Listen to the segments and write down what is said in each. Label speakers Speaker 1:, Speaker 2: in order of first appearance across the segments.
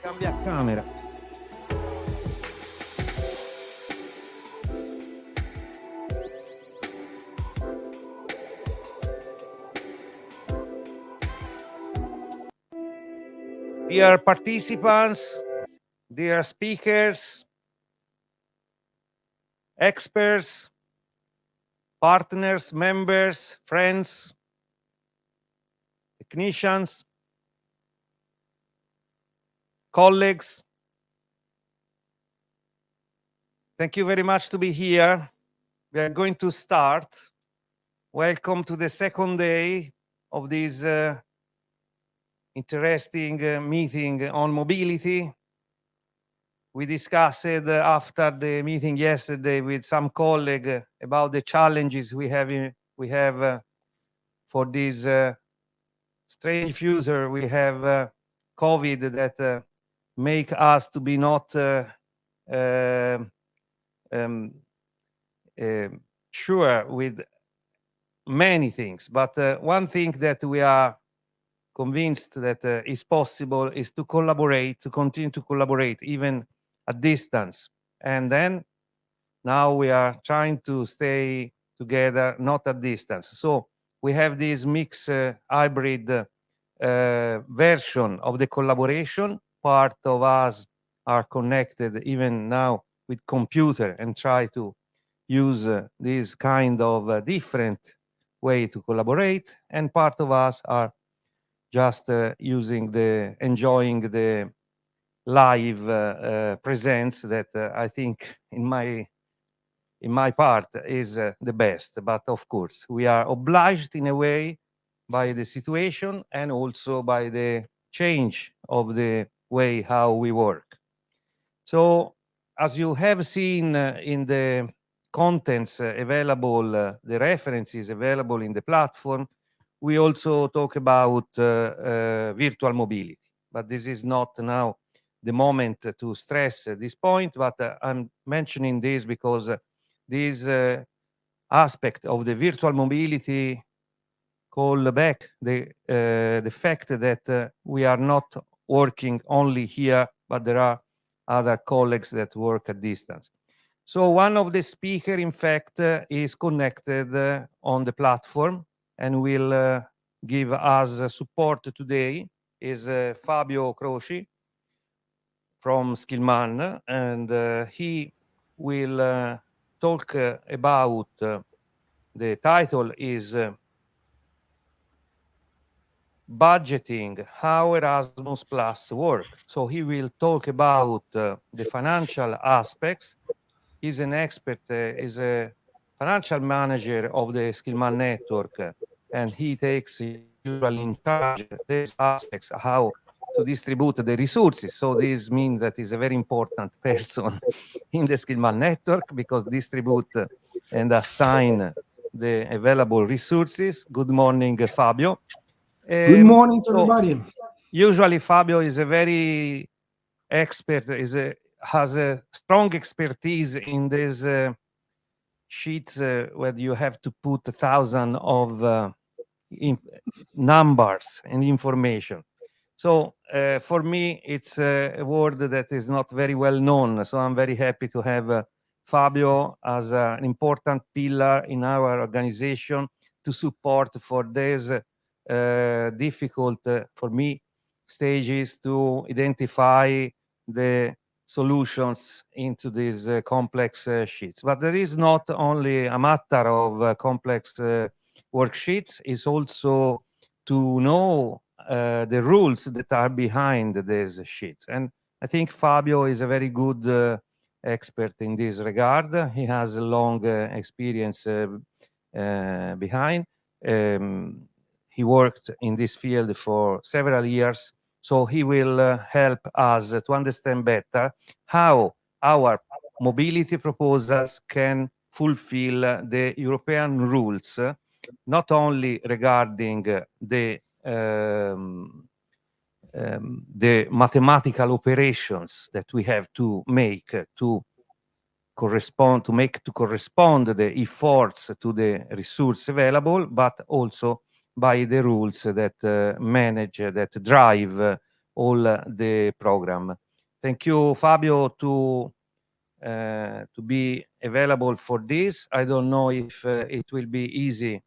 Speaker 1: Cambia camera. Dear participants, dear speakers, experts, partners, members, friends, technicians, colleagues, thank you very much to be here. We are going to start. Welcome to the second day of this interesting meeting on mobility. We discussed after the meeting yesterday with some colleague about the challenges we have for this strange future. We have COVID that make us to be not sure with many things. But one thing that we are convinced that is possible is to collaborate, to continue to collaborate even at distance. And then now we are trying to stay together, not at distance. So we have this mixed hybrid version of the collaboration. Part of us are connected even now with computer and try to use this kind of different way to collaborate. And part of us are just enjoying the live presence that I think in my part is the best. But of course, we are obliged in a way by the situation and also by the change of the way how we work. So as you have seen in the contents available, the references available in the platform, we also talk about virtual mobility. But this is not now the moment to stress this point, but I'm mentioning this because this aspect of the virtual mobility call back the fact that we are not working only here, but there are other colleagues that work at distance. So one of the speakers, in fact, is connected on the platform and will give us support today, is Fabio Croci from Skillman, and he will talk about, the title is budgeting, how Erasmus Plus work. So he will talk about the financial aspects. He's an expert, is a financial manager of the Skillman network, and he takes usually in charge these aspects, how to distribute the resources. So this means that he's a very important person in the Skillman network because distribute and assign the available resources. Good morning, Fabio.
Speaker 2: Good morning to everybody.
Speaker 1: Usually Fabio is a very expert, has a strong expertise in these sheets where you have to put 1,000 of numbers and information. So for me, it's a word that is not very well known. So I'm very happy to have Fabio as an important pillar in our organization to support for these difficult, for me, stages to identify the solutions into these complex sheets. But there is not only a matter of complex worksheets, it's also to know the rules that are behind these sheets. And I think Fabio is a very good expert in this regard. He has a long experience behind. He worked in this field for several years, so he will help us to understand better how our mobility proposals can fulfill the European rules, not only regarding the mathematical operations that we have to make to correspond the efforts to the resource available, but also by the rules that that drive all the program. Thank you, Fabio, to be available for this. I don't know if it will be easy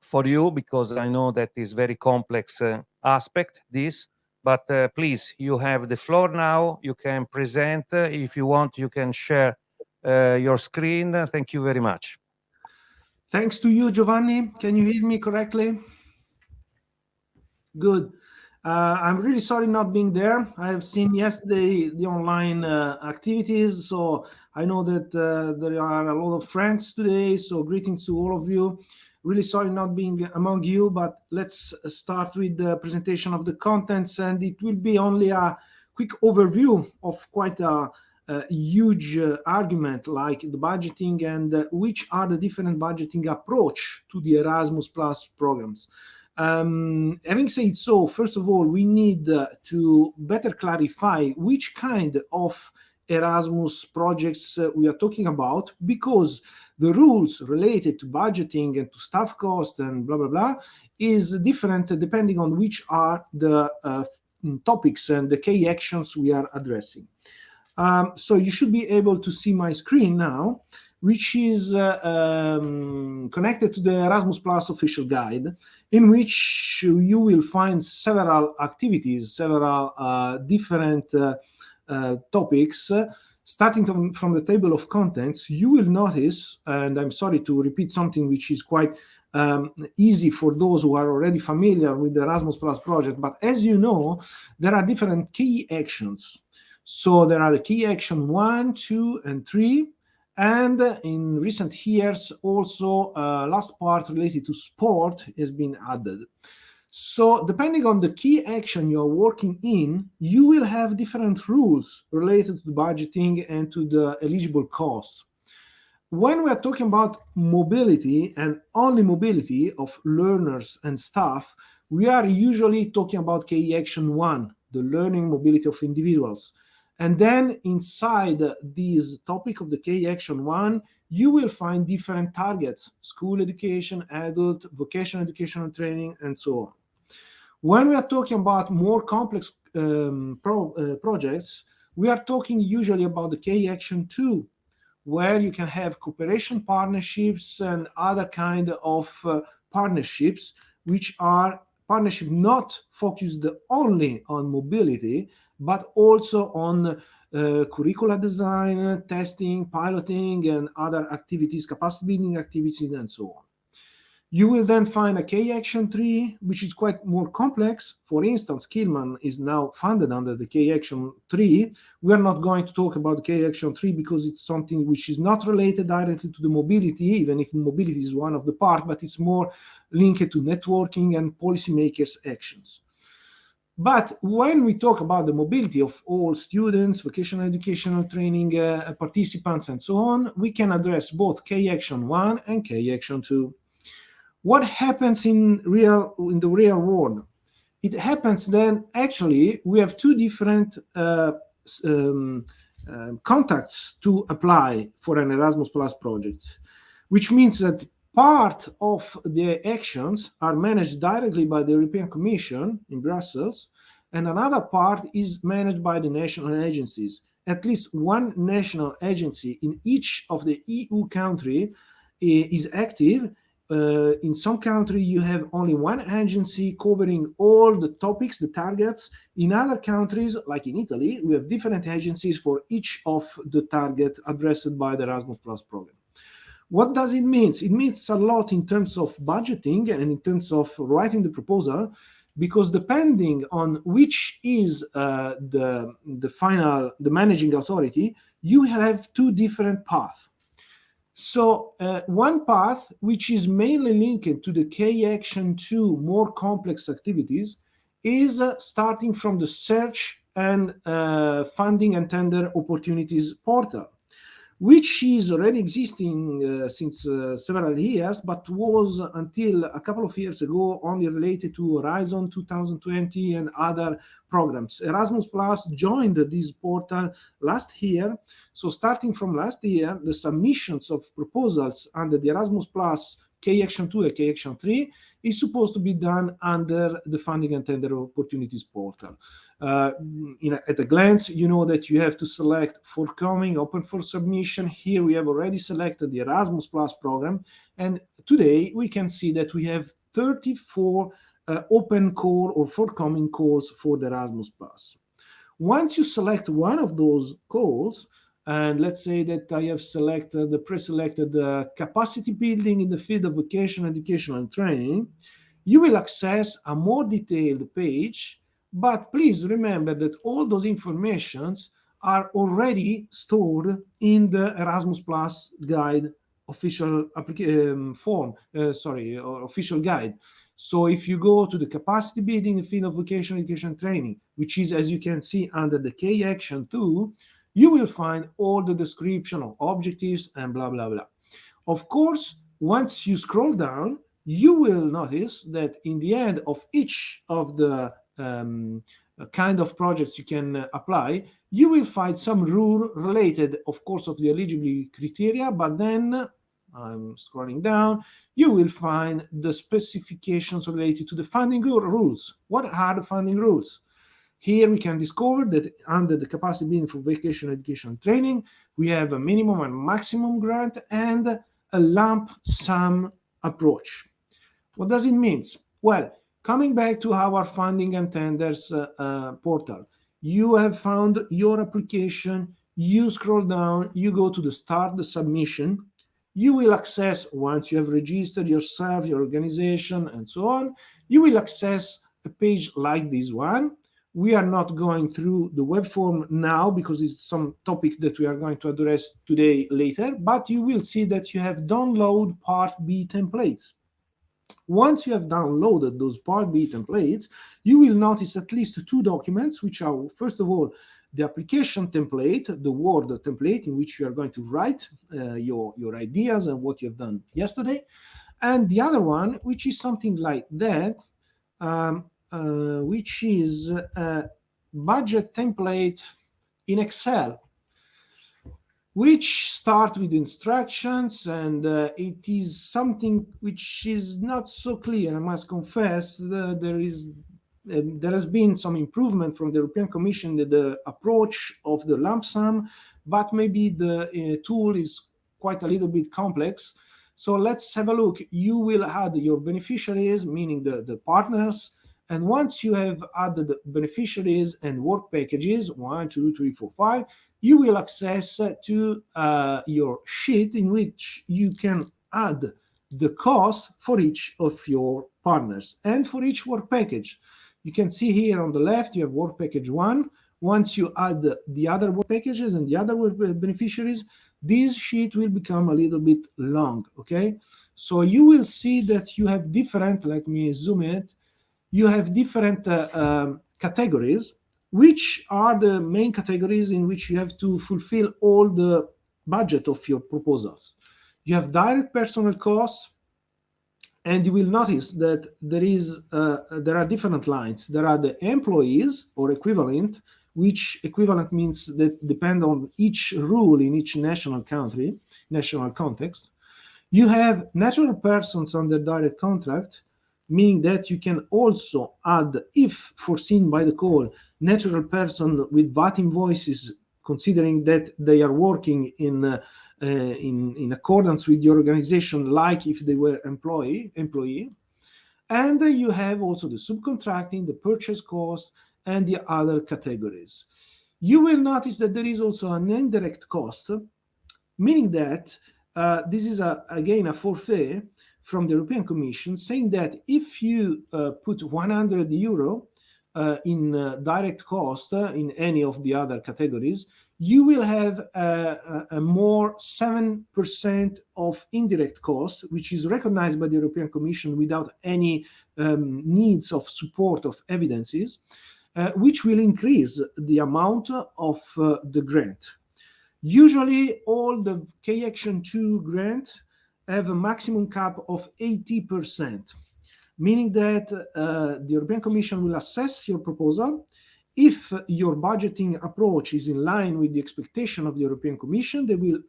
Speaker 1: for you, because I know that is very complex aspect, this, but please, you have the floor now. You can present. If you want, you can share your screen. Thank you very much.
Speaker 2: Thanks to you, Giovanni. Can you hear me correctly? Good. I'm really sorry not being there. I have seen yesterday the online activities, so I know that there are a lot of friends today, so greetings to all of you. Really sorry not being among you, but let's start with the presentation of the contents, and it will be only a quick overview of quite a huge argument like the budgeting and which are the different budgeting approach to the Erasmus Plus programs. Having said so, first of all, we need to better clarify which kind of Erasmus projects we are talking about, because the rules related to budgeting and to staff cost and blah, blah, blah is different depending on which are the topics and the key actions we are addressing. So you should be able to see my screen now, which is connected to the Erasmus Plus official guide, in which you will find several activities, several different topics. Starting from the table of contents, you will notice, and I'm sorry to repeat something which is quite easy for those who are already familiar with the Erasmus Plus project, but as you know, there are different key actions. So there are the key action 1, 2, and 3. And in recent years, also last part related to sport has been added. So depending on the key action you're working in, you will have different rules related to the budgeting and to the eligible costs. When we're talking about mobility and only mobility of learners and staff, we are usually talking about key action 1, the learning mobility of individuals. And then inside this topic of the key action 1, you will find different targets: school education, adult, vocational education and training, and so on. When we are talking about more complex projects, we are talking usually about the key action 2, where you can have cooperation partnerships and other kind of partnerships, which are partnership not focused only on mobility, but also on curricular design, testing, piloting, and other activities, capacity building activities, and so on. You will then find a key action 3, which is quite more complex. For instance, Skillman is now funded under the key action 3. We are not going to talk about the key action 3 because it's something which is not related directly to the mobility, even if mobility is one of the parts, but it's more linked to networking and policymakers' actions. But when we talk about the mobility of all students, vocational educational training participants, and so on, we can address both key action 1 and key action 2. What happens in the real world? it happens then actually we have two different contacts to apply for an Erasmus Plus project, which means that part of the actions are managed directly by the European Commission in Brussels, and another part is managed by the national agencies. At least one national agency in each of the EU country is active. In some country, you have only one agency covering all the topics, the targets. In other countries, like in Italy, we have different agencies for each of the target addressed by the Erasmus Plus program. What does it mean? It means a lot in terms of budgeting and in terms of writing the proposal, because depending on which is the managing authority, you have two different paths. So one path, which is mainly linked to the K Action 2 more complex activities, is starting from the search and funding and tender opportunities portal, which is already existing since several years, but was until a couple of years ago only related to Horizon 2020 and other programs. Erasmus Plus joined this portal last year. So starting from last year, the submissions of proposals under the Erasmus Plus K Action 2 and K Action 3 is supposed to be done under the Funding and Tender Opportunities portal. At a glance, you know that you have to select forthcoming, open for submission. Here we have already selected the Erasmus Plus program, and today we can see that we have 34 open call or forthcoming calls for the Erasmus Plus. Once you select one of those calls, and let's say that I have pre-selected capacity building in the field of vocational education and training, you will access a more detailed page. But please remember that all those informations are already stored in the Erasmus Plus guide official official guide. So if you go to the capacity building in the field of vocational education and training, which is, as you can see, under the K Action 2, you will find all the description of objectives and blah, blah, blah. Of course, once you scroll down, you will notice that in the end of each of the kind of projects you can apply, you will find some rule related, of course, of the eligibility criteria, but then I'm scrolling down, you will find the specifications related to the funding rules. What are the funding rules? Here we can discover that under the capacity building for vocational education and training, we have a minimum and maximum grant and a lump sum approach. What does it mean? Well, coming back to our funding and tenders portal, you have found your application, you scroll down, you go to the start the submission, you will access, once you have registered yourself, your organization, and so on, you will access a page like this one. We are not going through the web form now because it's some topic that we are going to address today later, but you will see that you have download Part B templates. Once you have downloaded those Part B templates, you will notice at least two documents, which are, first of all, the application template, the Word template in which you are going to write your ideas and what you have done yesterday, and the other one, which is something like that, which is a budget template in Excel, which start with instructions, and it is something which is not so clear. I must confess, there has been some improvement from the European Commission in the approach of the lump sum, but maybe the tool is quite a little bit complex. So let's have a look. You will add your beneficiaries, meaning the partners. And once you have added beneficiaries and work packages, 1, 2, 3, 4, 5, you will access to your sheet in which you can add the cost for each of your partners and for each work package. You can see here on the left, you have work package 1. Once you add the other work packages and the other beneficiaries, this sheet will become a little bit long, okay? So you will see that you have different, let me zoom it, you have different categories, which are the main categories in which you have to fulfill all the budget of your proposals. You have direct personal costs, And you will notice that there are different lines. There are the employees or equivalent, which equivalent means that depend on each rule in each national country, national context. You have natural persons under direct contract, meaning that you can also add, if foreseen by the call, natural person with VAT invoices, considering that they are working in accordance with the organization, like if they were employee. And you have also the subcontracting, the purchase cost, and the other categories. You will notice that there is also an indirect cost, meaning that this is again a forfait from the European Commission, saying that if you put 100 euro in direct cost in any of the other categories, you will have a more 7% of indirect cost, which is recognized by the European Commission without any needs of support of evidences, which will increase the amount of the grant. Usually, all the K-Action 2 grant have a maximum cap of 80%, meaning that the European Commission will assess your proposal. If your budgeting approach is in line with the expectation of the European Commission, they will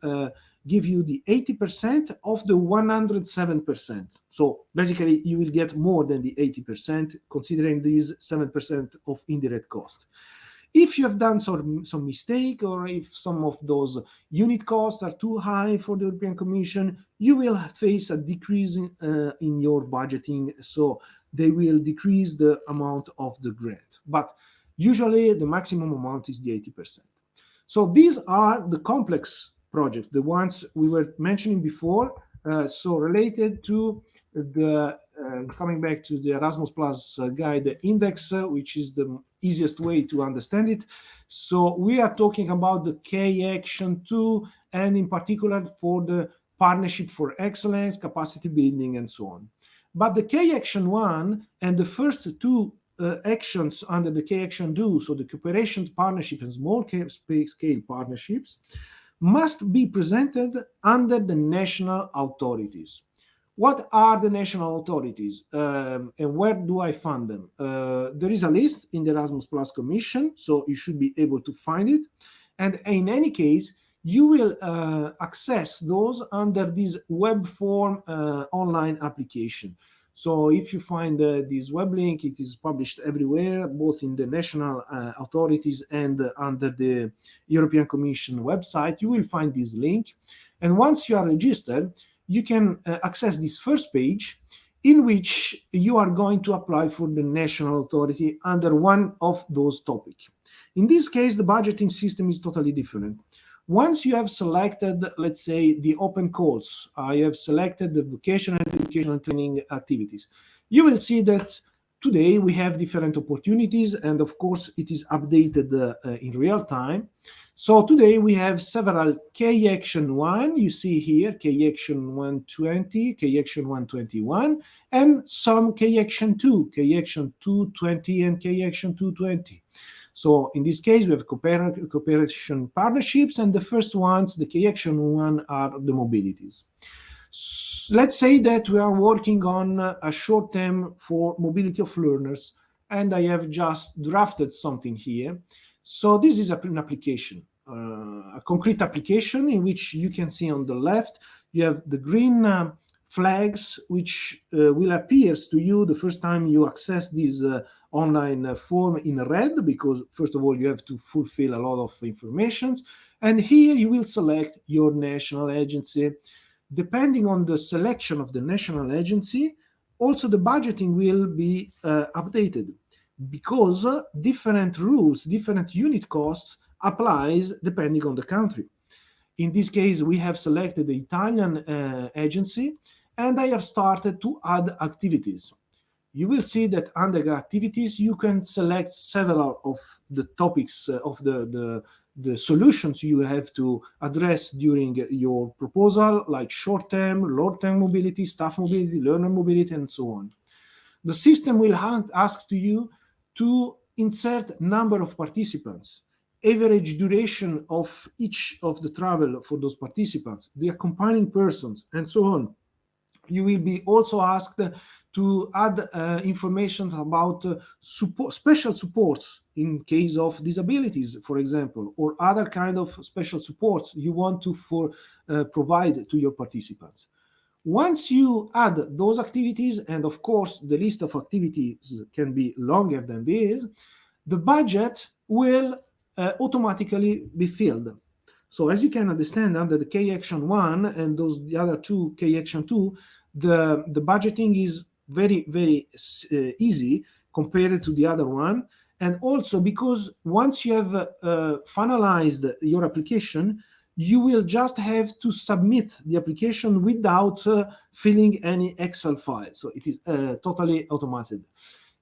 Speaker 2: give you the 80% of the 107%. So basically, you will get more than the 80%, considering these 7% of indirect cost. If you have done some mistake, or if some of those unit costs are too high for the European Commission, you will face a decrease in your budgeting. So they will decrease the amount of the grant. But usually the maximum amount is the 80%. So these are the complex projects, the ones we were mentioning before. So related to the coming back to the Erasmus Plus guide index, which is the easiest way to understand it. So we are talking about the K-Action 2, and in particular for the partnership for excellence, capacity building, and so on. But the K-Action 1 and the first two actions under the K-Action 2, so the cooperation, partnership, and small-scale partnerships, must be presented under the national authorities. What are the national authorities and where do I find them? There is a list in the Erasmus Plus Commission, so you should be able to find it. And in any case, you will access those under this web form online application. So if you find this web link, it is published everywhere, both in the national authorities and under the European Commission website. You will find this link. And once you are registered, you can access this first page, in which you are going to apply for the national authority under one of those topics. In this case, the budgeting system is totally different. Once you have selected, let's say, the open calls, I have selected the vocational and educational training activities, you will see that today we have different opportunities, and of course it is updated in real time. So today we have several K-Action 1, you see here, K-Action 120, K-Action 121, and some K-Action 2, K-Action 220 and K-Action 220. So in this case, we have cooperation partnerships, and the first ones, the K-Action 1, are the mobilities. Let's say that we are working on a short term for mobility of learners, and I have just drafted something here. So this is an application, a concrete application, in which you can see on the left, you have the green flags, which will appear to you the first time you access this online form in red, because first of all, you have to fulfill a lot of information. And here you will select your national agency. Depending on the selection of the national agency, also the budgeting will be updated, because different rules, different unit costs applies depending on the country. In this case, we have selected the Italian agency, and I have started to add activities. You will see that under activities, you can select several of the topics of the solutions you have to address during your proposal, like short-term, long-term mobility, staff mobility, learner mobility, and so on. The system will ask to you to insert number of participants, average duration of each of the travel for those participants, the accompanying persons, and so on. You will be also asked to add information about special supports in case of disabilities, for example, or other kind of special supports you want to provide to your participants. Once you add those activities, and of course the list of activities can be longer than this, the budget will automatically be filled. So as you can understand, under the K Action 1 and the other two, K Action 2, the budgeting is very, very easy compared to the other one. And also because once you have finalized your application, you will just have to submit the application without filling any Excel file. So it is totally automated.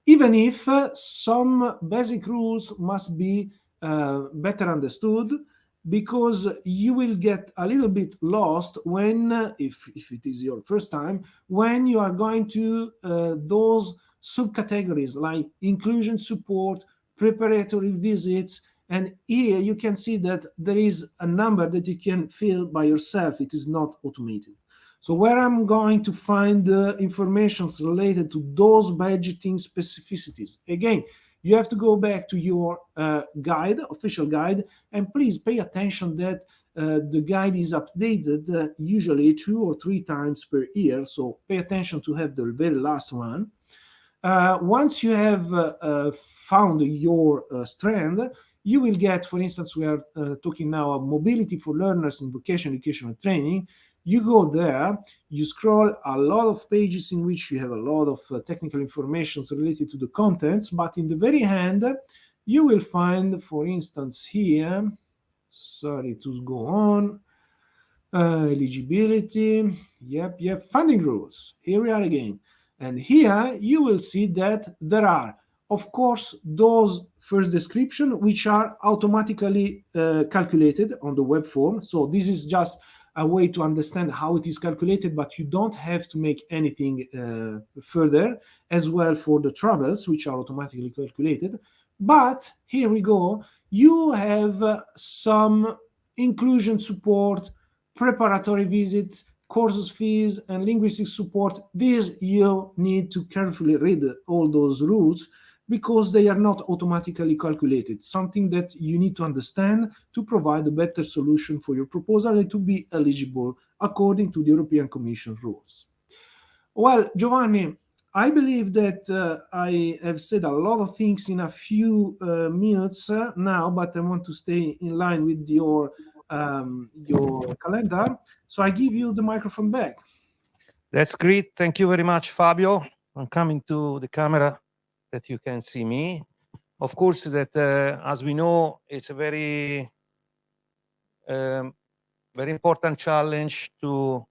Speaker 2: Even if some basic rules must be better understood, because you will get a little bit lost when, if it is your first time, when you are going to those subcategories like inclusion support, preparatory visits, and here you can see that there is a number that you can fill by yourself. It is not automated. So where I'm going to find the information related to those budgeting specificities? Again, you have to go back to your guide, official guide, and please pay attention that the guide is updated usually 2 or 3 times per year. So pay attention to have the very last one. Once you have found your strand, you will get, for instance, we are talking now of mobility for learners in vocational education and training. You go there, you scroll a lot of pages in which you have a lot of technical information related to the contents, but in the very end, you will find, for instance, here, sorry to go on, eligibility, yep, funding rules. Here we are again. And here you will see that there are, of course, those first description, which are automatically calculated on the web form. So this is just a way to understand how it is calculated, but you don't have to make anything further, as well for the travels, which are automatically calculated. But here we go, you have some inclusion support, preparatory visits, courses fees, and linguistic support. These you need to carefully read all those rules because they are not automatically calculated, something that you need to understand to provide a better solution for your proposal and to be eligible according to the European Commission rules. Well, Giovanni, I believe that I have said a lot of things in a few minutes now, but I want to stay in line with your calendar. So I give you the microphone back.
Speaker 1: That's great. Thank you very much, Fabio. I'm coming to the camera that you can see me. Of course, that as we know, it's a very important challenge to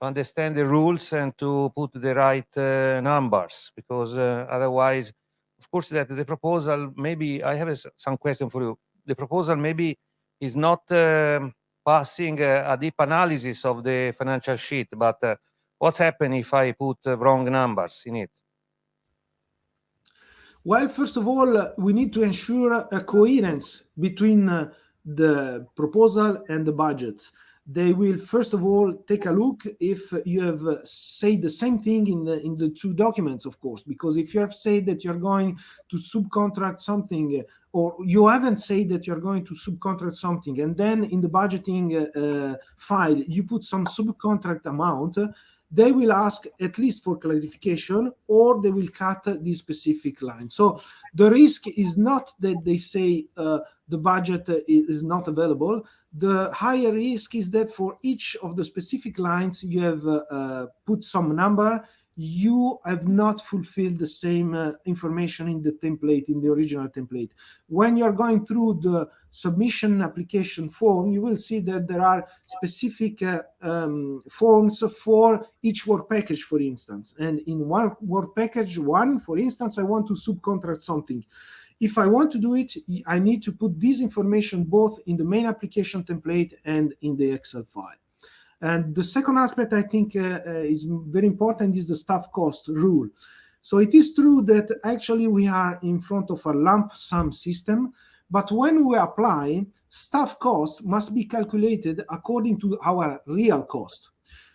Speaker 1: understand the rules and to put the right numbers, because otherwise, of course, that the proposal, maybe I have some question for you. The proposal maybe is not passing a deep analysis of the financial sheet, but what's happened if I put wrong numbers in it?
Speaker 2: Well, first of all, we need to ensure a coherence between the proposal and the budget. They will first of all take a look if you have said the same thing in the two documents, of course, because if you have said that you're going to subcontract something, or you haven't said that you're going to subcontract something, and then in the budgeting file you put some subcontract amount, they will ask at least for clarification, or they will cut this specific line. So the risk is not that they say the budget is not available. The higher risk is that for each of the specific lines you have put some number, you have not fulfilled the same information in the template, in the original template. When you're going through the submission application form, you will see that there are specific forms for each work package, for instance. And in one work package one, for instance, I want to subcontract something. If I want to do it, I need to put this information both in the main application template and in the Excel file. And the second aspect I think is very important is the staff cost rule. So it is true that actually we are in front of a lump sum system, but when we apply, staff cost must be calculated according to our real cost.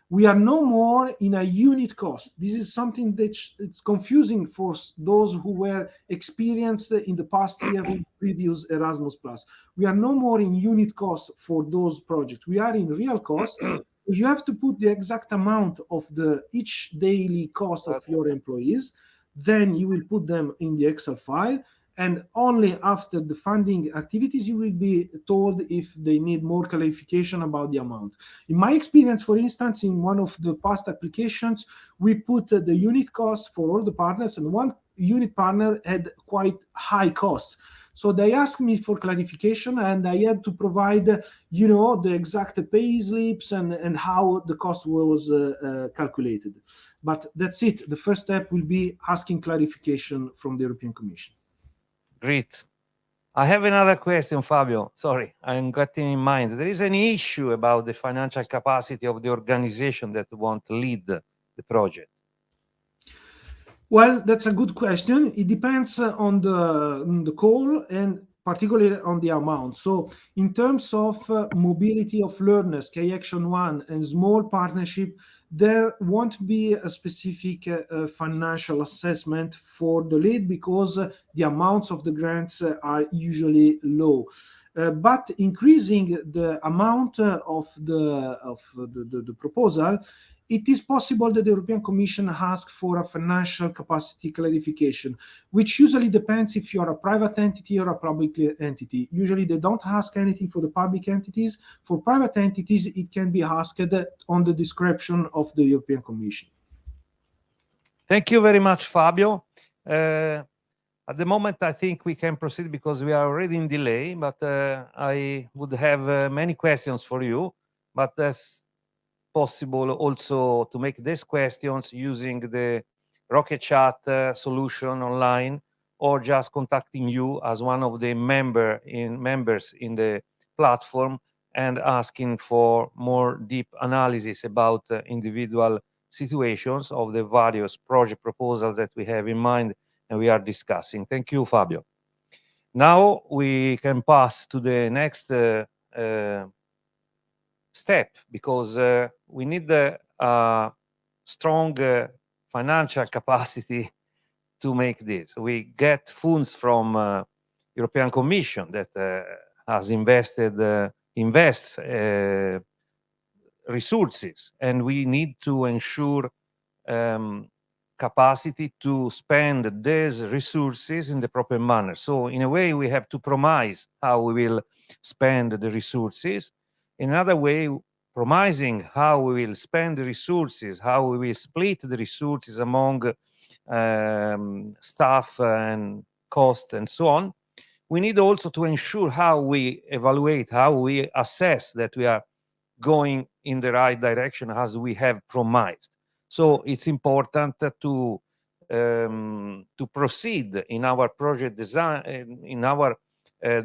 Speaker 2: We are no more in a unit cost. This is something that it's confusing for those who were experienced in the past year with previous Erasmus Plus. We are no more in unit cost for those projects. We are in real cost. You have to put the exact amount of each daily cost of your employees. Then you will put them in the Excel file, and only after the funding activities you will be told if they need more clarification about the amount. In my experience, for instance, in one of the past applications, we put the unit cost for all the partners, and one unit partner had quite high costs. So they asked me for clarification, and I had to provide, the exact pay slips and how the cost was calculated. But that's it. The first step will be asking clarification from the European Commission.
Speaker 1: Great. I have another question, Fabio. Sorry, I'm getting in mind. There is an issue about the financial capacity of the organization that want to lead the project.
Speaker 2: Well, that's a good question. It depends on the call and particularly on the amount. So, in terms of mobility of learners, K Action 1, and small partnership, there won't be a specific financial assessment for the lead because the amounts of the grants are usually low. But increasing the amount of the proposal, it is possible that the European Commission asks for a financial capacity clarification, which usually depends if you're a private entity or a public entity. Usually they don't ask anything for the public entities. For private entities, it can be asked on the description of the European Commission.
Speaker 1: Thank you very much, Fabio. At the moment, I think we can proceed because we are already in delay, but I would have many questions for you, but that's possible also to make these questions using the Rocket Chat solution online, or just contacting you as one of the members in the platform and asking for more deep analysis about individual situations of the various project proposals that we have in mind and we are discussing. Thank you, Fabio. Now we can pass to the next step, because we need a strong financial capacity to make this. We get funds from European Commission that has invests resources, and we need to ensure capacity to spend these resources in the proper manner. So in a way, we have to promise how we will spend the resources. In another way, promising how we will spend the resources, how we will split the resources among staff and cost and so on. We need also to ensure how we evaluate, how we assess that we are going in the right direction as we have promised. So it's important to proceed in our project design, in our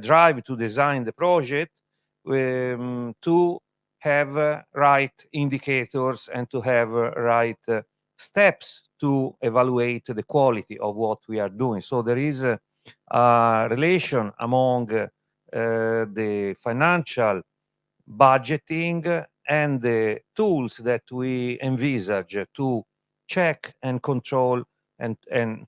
Speaker 1: drive to design the project, to have right indicators and to have right steps to evaluate the quality of what we are doing. So there is a relation among the financial budgeting and the tools that we envisage to check and control and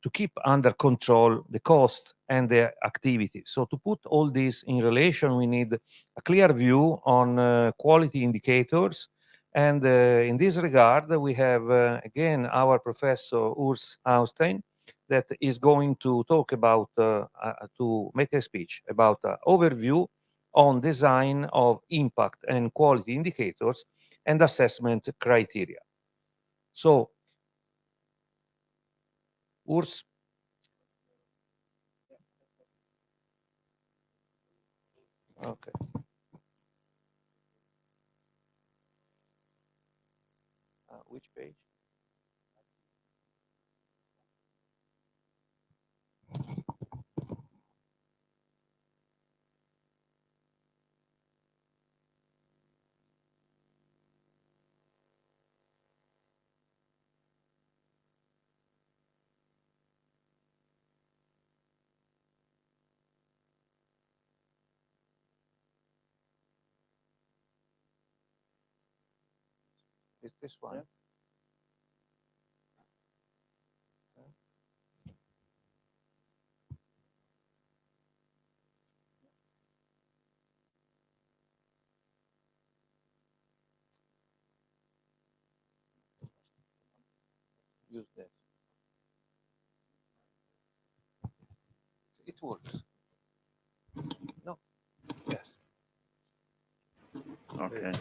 Speaker 1: to keep under control the cost and the activity. So to put all this in relation, we need a clear view on quality indicators. And in this regard, we have again our professor Urs Hauenstein that is going to talk about, to make a speech about overview on design of impact and quality indicators and assessment criteria. So, Urs. Okay. Which page? Is this one?
Speaker 3: Yeah.
Speaker 1: Use that. It works. No. Yes.
Speaker 3: Okay.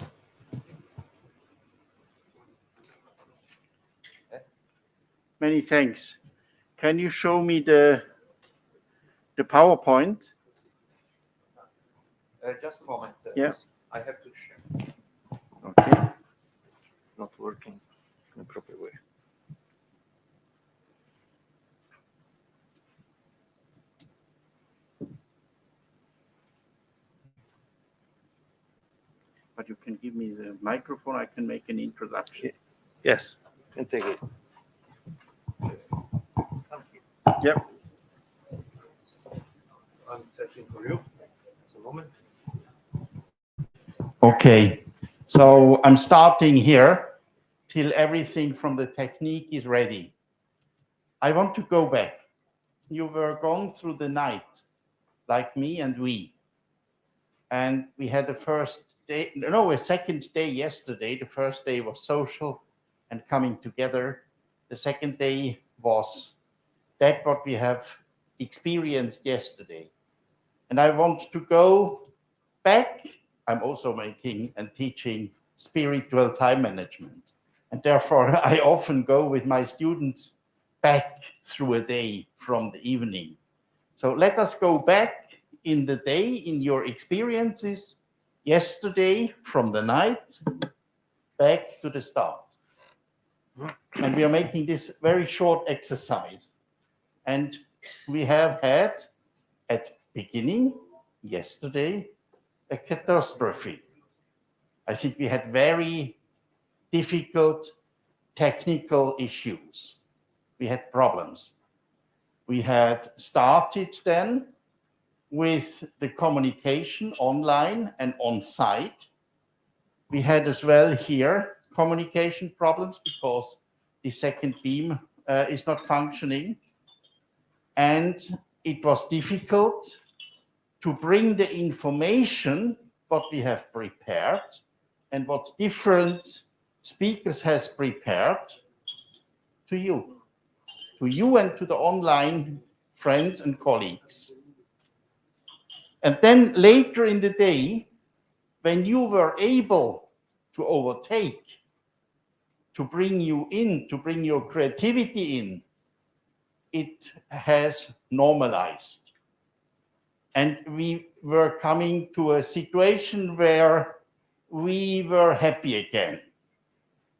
Speaker 3: Many thanks. Can you show me the PowerPoint?
Speaker 1: Just a moment.
Speaker 3: Yeah.
Speaker 1: I have to share.
Speaker 3: Okay.
Speaker 1: Not working in a proper way.
Speaker 3: But you can give me the microphone. I can make an introduction.
Speaker 1: Yes, can take it.
Speaker 3: Yep.
Speaker 1: I'm searching for you. Just a moment.
Speaker 3: Okay. So I'm starting here till everything from the technique is ready. I want to go back. You were gone through the night, like me and we. And we had the first day, no, a second day yesterday. The first day was social and coming together. The second day was that what we have experienced yesterday. And I want to go back. I'm also making and teaching spiritual time management. And therefore, I often go with my students back through a day from the evening. So let us go back in the day, in your experiences yesterday from the night back to the start. And we are making this very short exercise. And we have had at beginning yesterday a catastrophe. I think we had very difficult technical issues. We had problems. We had started then with the communication online and on site. We had as well here communication problems because the second beam is not functioning. And it was difficult to bring the information what we have prepared and what different speakers has prepared to you and to the online friends and colleagues. And then later in the day, when you were able to overtake, to bring you in, to bring your creativity in, it has normalized. And we were coming to a situation where we were happy again.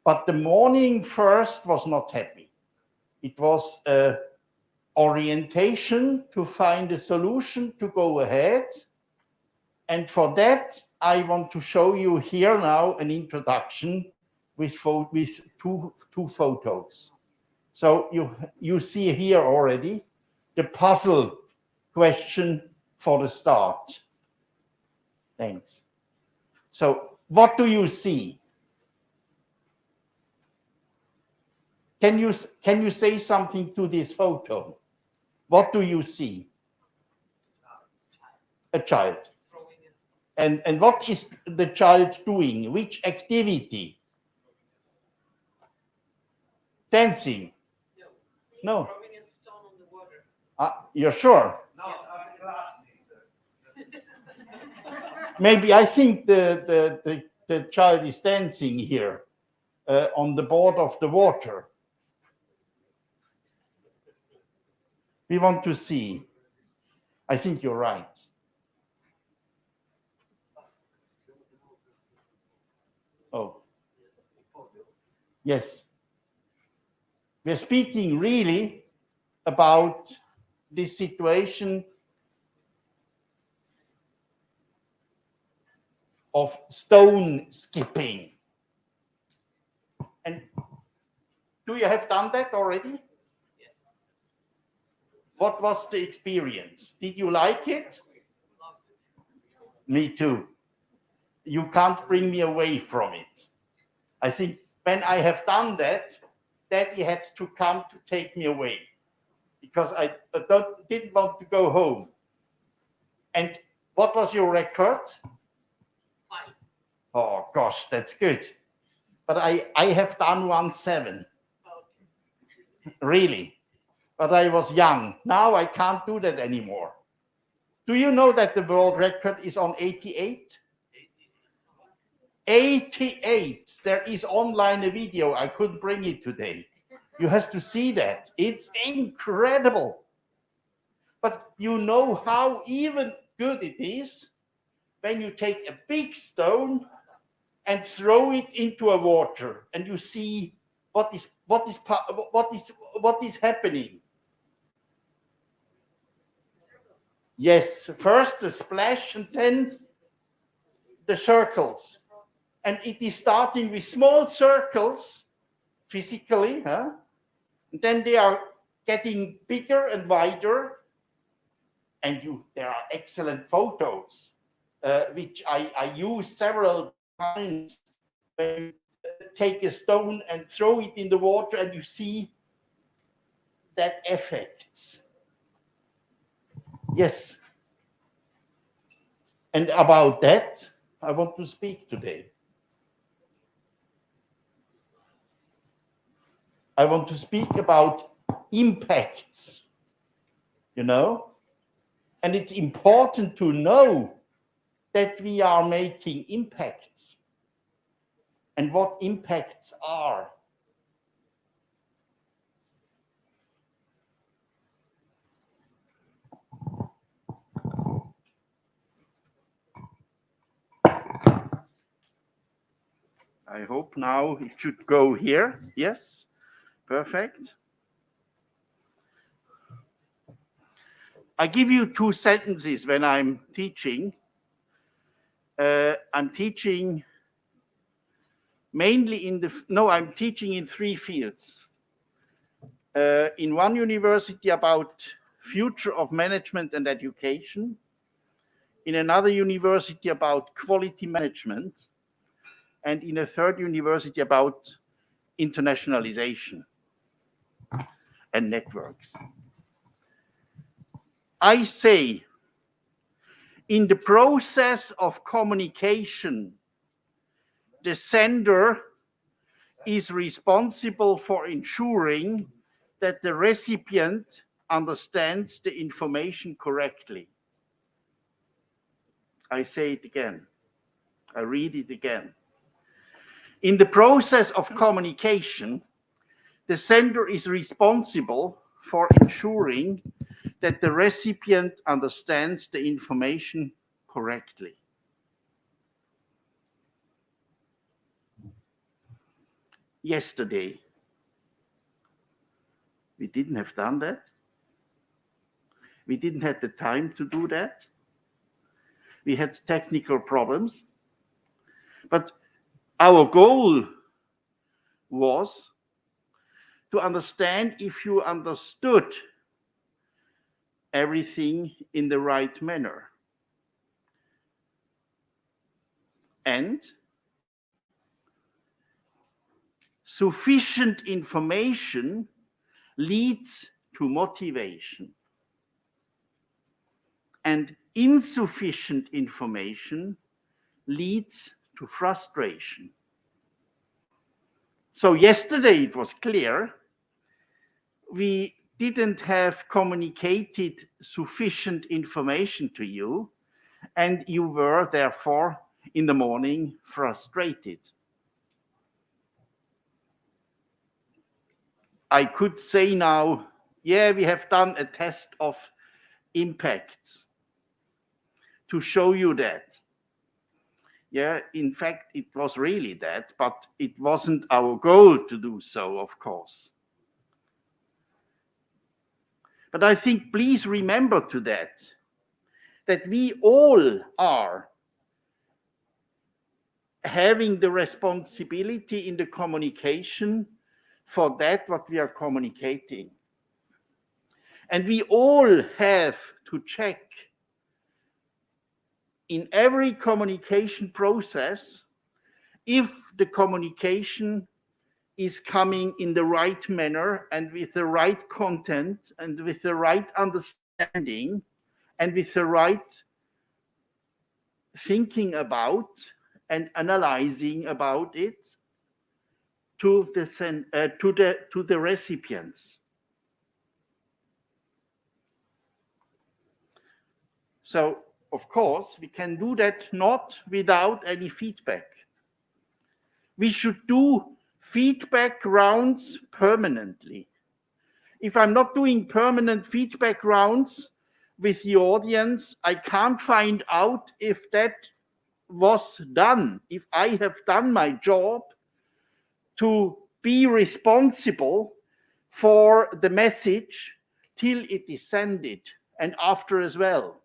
Speaker 3: But the morning first was not happy. It was an orientation to find a solution to go ahead. And for that, I want to show you here now an introduction with two photos. So you see here already the puzzle question for the start. Thanks. So what do you see? Can you say something to this photo? What do you see? A child. And what is the child doing? Which activity? Dancing? No.
Speaker 4: Throwing a stone on the water.
Speaker 3: You're sure?
Speaker 1: No,
Speaker 3: Maybe I think the child is dancing here on the board of the water. We want to see. I think you're right. Oh, yes. We're speaking really about this situation of stone skipping. And do you have done that already?
Speaker 4: Yes.
Speaker 3: What was the experience? Did you like it?
Speaker 4: Loved it.
Speaker 3: Me too. You can't bring me away from it. I think When I have done that, Daddy had to come to take me away because I didn't want to go home. And what was your record?
Speaker 4: 5.
Speaker 3: Oh gosh, that's good. But I have done 1.7.
Speaker 4: Okay.
Speaker 3: Really. But I was young. Now I can't do that anymore. Do you know that the world record is on 88? 88. There is online a video. I couldn't bring it today. You have to see that. It's incredible. But you know how even good it is when you take a big stone and throw it into a water and you see what is happening. Yes, first the splash and then the circles. And it is starting with small circles physically, huh? And then they are getting bigger and wider. And there are excellent photos, which I use several times. When you take a stone and throw it in the water and you see that effects. Yes. And about that, I want to speak today. I want to speak about impacts, you know? And it's important to know that we are making impacts and what impacts are. I hope now it should go here. Yes, perfect. I give you 2 sentences when I'm teaching. I'm teaching mainly I'm teaching in 3 fields. In one university about future of management and education. In another university about quality management. And in a third university about internationalization and networks. I say, in the process of communication, the sender is responsible for ensuring that the recipient understands the information correctly. I say it again. I read it again. In the process of communication, the sender is responsible for ensuring that the recipient understands the information correctly. Yesterday, we didn't have done that. We didn't have the time to do that. We had technical problems. But our goal was to understand if you understood everything in the right manner. And sufficient information leads to motivation. And insufficient information leads to frustration. So yesterday it was clear we didn't have communicated sufficient information to you, and you were therefore in the morning frustrated. I could say now, yeah, we have done a test of impacts to show you that. Yeah, in fact, it was really that, but it wasn't our goal to do so, of course. But I think, please remember to that we all are having the responsibility in the communication for that what we are communicating. And we all have to check in every communication process if the communication is coming in the right manner and with the right content and with the right understanding and with the right thinking about and analyzing about it to the recipients. So, of course, we can do that not without any feedback. We should do feedback rounds permanently. If I'm not doing permanent feedback rounds with the audience, I can't find out if that was done, if I have done my job to be responsible for the message till it is sent and after as well.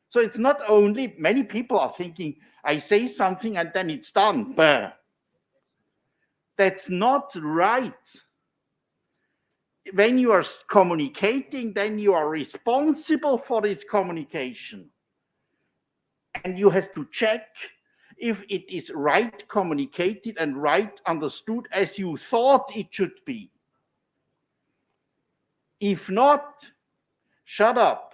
Speaker 3: So it's not only, many people are thinking, I say something and then it's done. But that's not right. When you are communicating, then you are responsible for this communication. And you have to check if it is right communicated and right understood as you thought it should be. If not, shut up.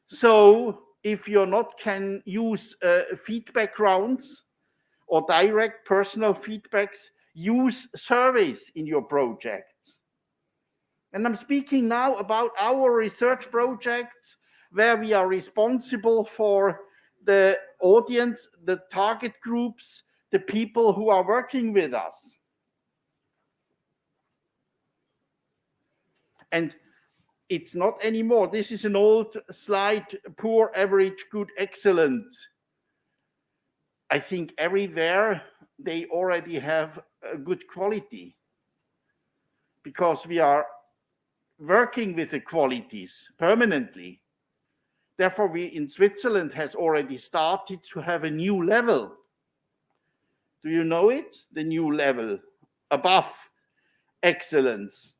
Speaker 3: So if you're not can use feedback rounds or direct personal feedbacks, use surveys in your projects. And I'm speaking now about our research projects where we are responsible for the audience, the target groups, the people who are working with us. And it's not anymore. This is an old slide, poor, average, good, excellent. I think everywhere they already have a good quality because we are working with the qualities permanently. Therefore, we in Switzerland has already started to have a new level. Do you know it? The new level above excellence.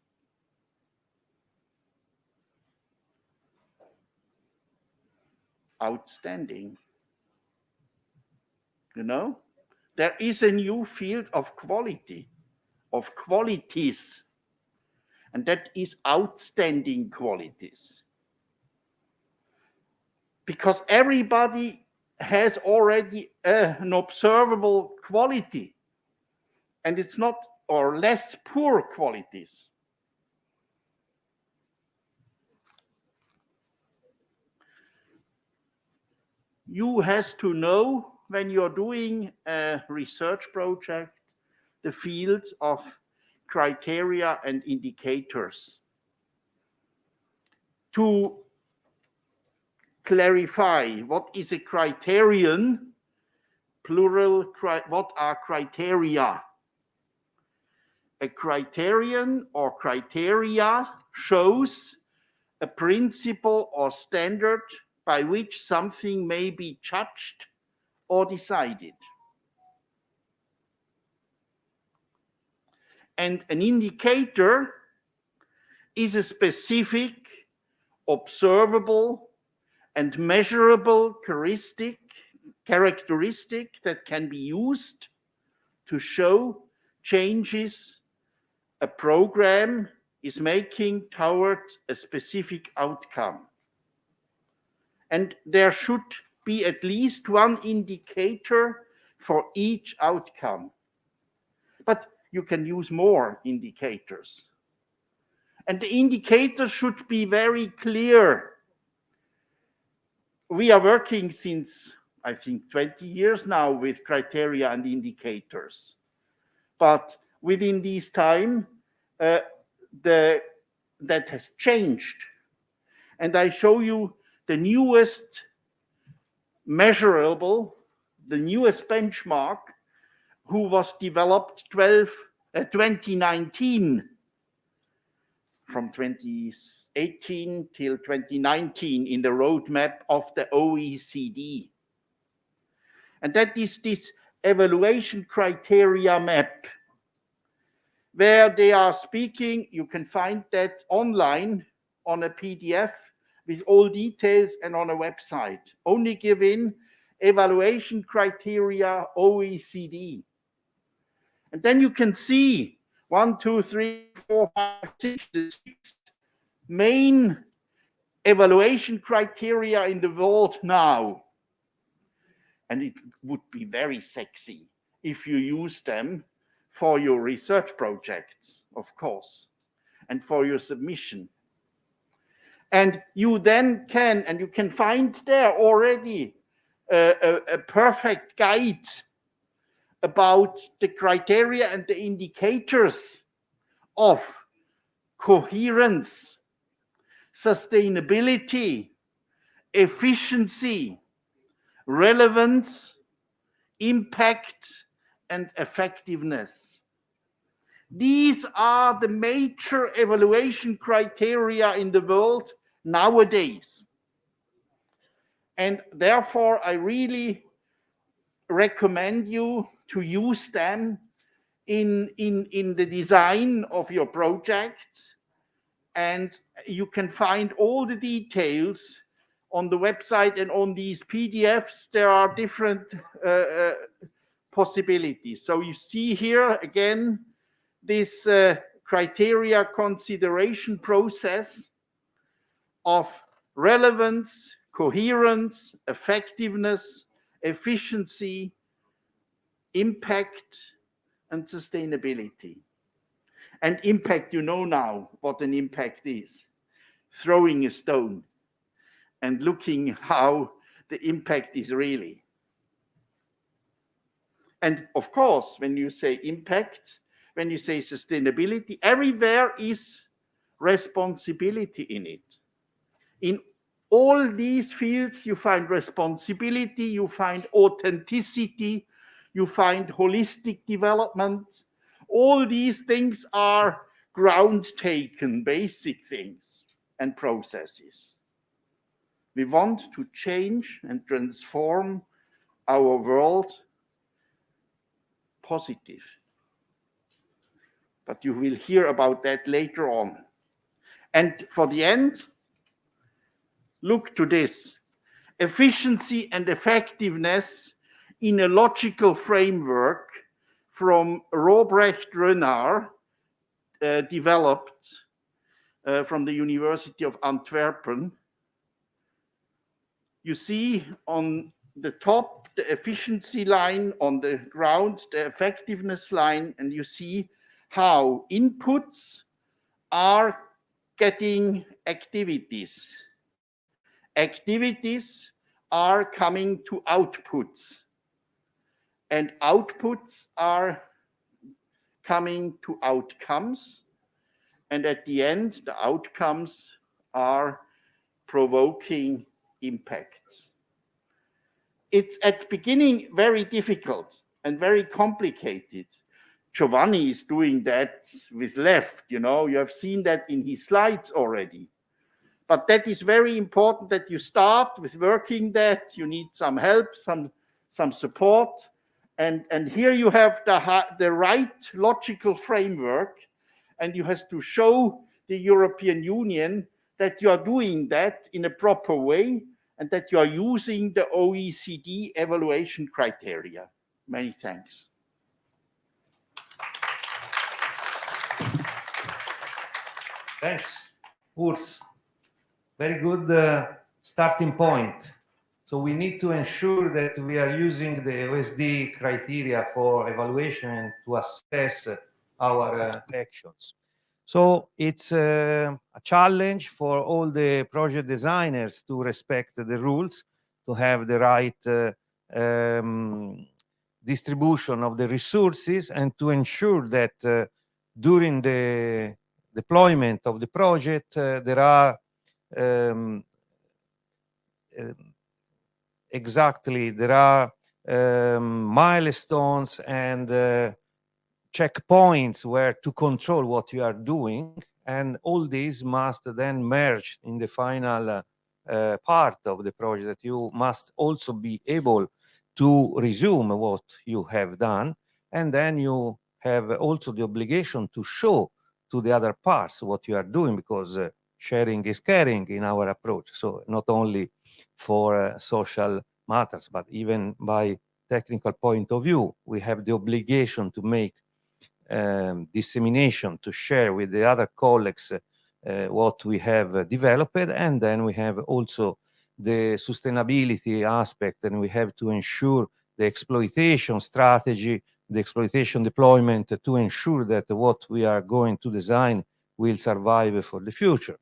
Speaker 3: Outstanding. You know, there is a new field of quality, of qualities, and that is outstanding qualities. Because everybody has already an observable quality, and it's not or less poor qualities. You have to know when you're doing a research project, the fields of criteria and indicators. To clarify what is a criterion, plural, what are criteria? A criterion or criteria shows a principle or standard by which something may be judged or decided. And an indicator is a specific, observable, and measurable characteristic that can be used to show changes a program is making towards a specific outcome. And there should be at least one indicator for each outcome. But you can use more indicators. And the indicators should be very clear. We are working since, I think, 20 years now with criteria and indicators. But within this time, that has changed. And I show you the newest measurable, the newest benchmark, who was developed 2019, from 2018 till 2019 in the roadmap of the OECD. And that is this evaluation criteria map, where they are speaking. You can find that online on a PDF with all details and on a website. Only give in evaluation criteria OECD. And then you can see 1, 2, 3, 4, 5, 6, the 6 main evaluation criteria in the world now. And it would be very sexy if you use them for your research projects, of course, and for your submission. And you then can, and you can find there already a perfect guide about the criteria and the indicators of coherence, sustainability, efficiency, relevance, impact, and effectiveness. These are the major evaluation criteria in the world nowadays. And therefore, I really recommend you to use them in the design of your project. And you can find all the details on the website, and on these PDFs, there are different possibilities. So you see here again, this criteria consideration process of relevance, coherence, effectiveness, efficiency, impact, and sustainability. And impact, you know now what an impact is. Throwing a stone and looking how the impact is really. And of course, when you say impact, when you say sustainability, everywhere is responsibility in it. In all these fields, you find responsibility, you find authenticity, you find holistic development. All these things are ground-taken, basic things and processes. We want to change and transform our world positive. But you will hear about that later on. And for the end, look to this. Efficiency and effectiveness in a logical framework from Robrecht Renard, developed from the University of Antwerpen. You see on the top the efficiency line, on the ground the effectiveness line, and you see how inputs are getting activities. Activities are coming to outputs, and outputs are coming to outcomes, and at the end the outcomes are provoking impacts. It's at beginning very difficult and very complicated. Giovanni is doing that with left, you know, you have seen that in his slides already. But that is very important that you start with working that. You need some help, some support. And here you have the right logical framework, and you have to show the European Union that you are doing that in a proper way and that you are using the OECD evaluation criteria. Many thanks.
Speaker 1: Thanks, Urs. Very good starting point. So we need to ensure that we are using the OSD criteria for evaluation and to assess our actions. So it's a challenge for all the project designers to respect the rules, to have the right distribution of the resources, and to ensure that during the deployment of the project, there are milestones and checkpoints where to control what you are doing, and all these must then merge in the final part of the project. You must also be able to resume what you have done, and then you have also the obligation to show to the other parts what you are doing, because sharing is caring in our approach. So not only for social matters, but even by technical point of view, we have the obligation to make dissemination, to share with the other colleagues what we have developed, and then we have also the sustainability aspect, and we have to ensure the exploitation strategy, the exploitation deployment to ensure that what we are going to design will survive for the future.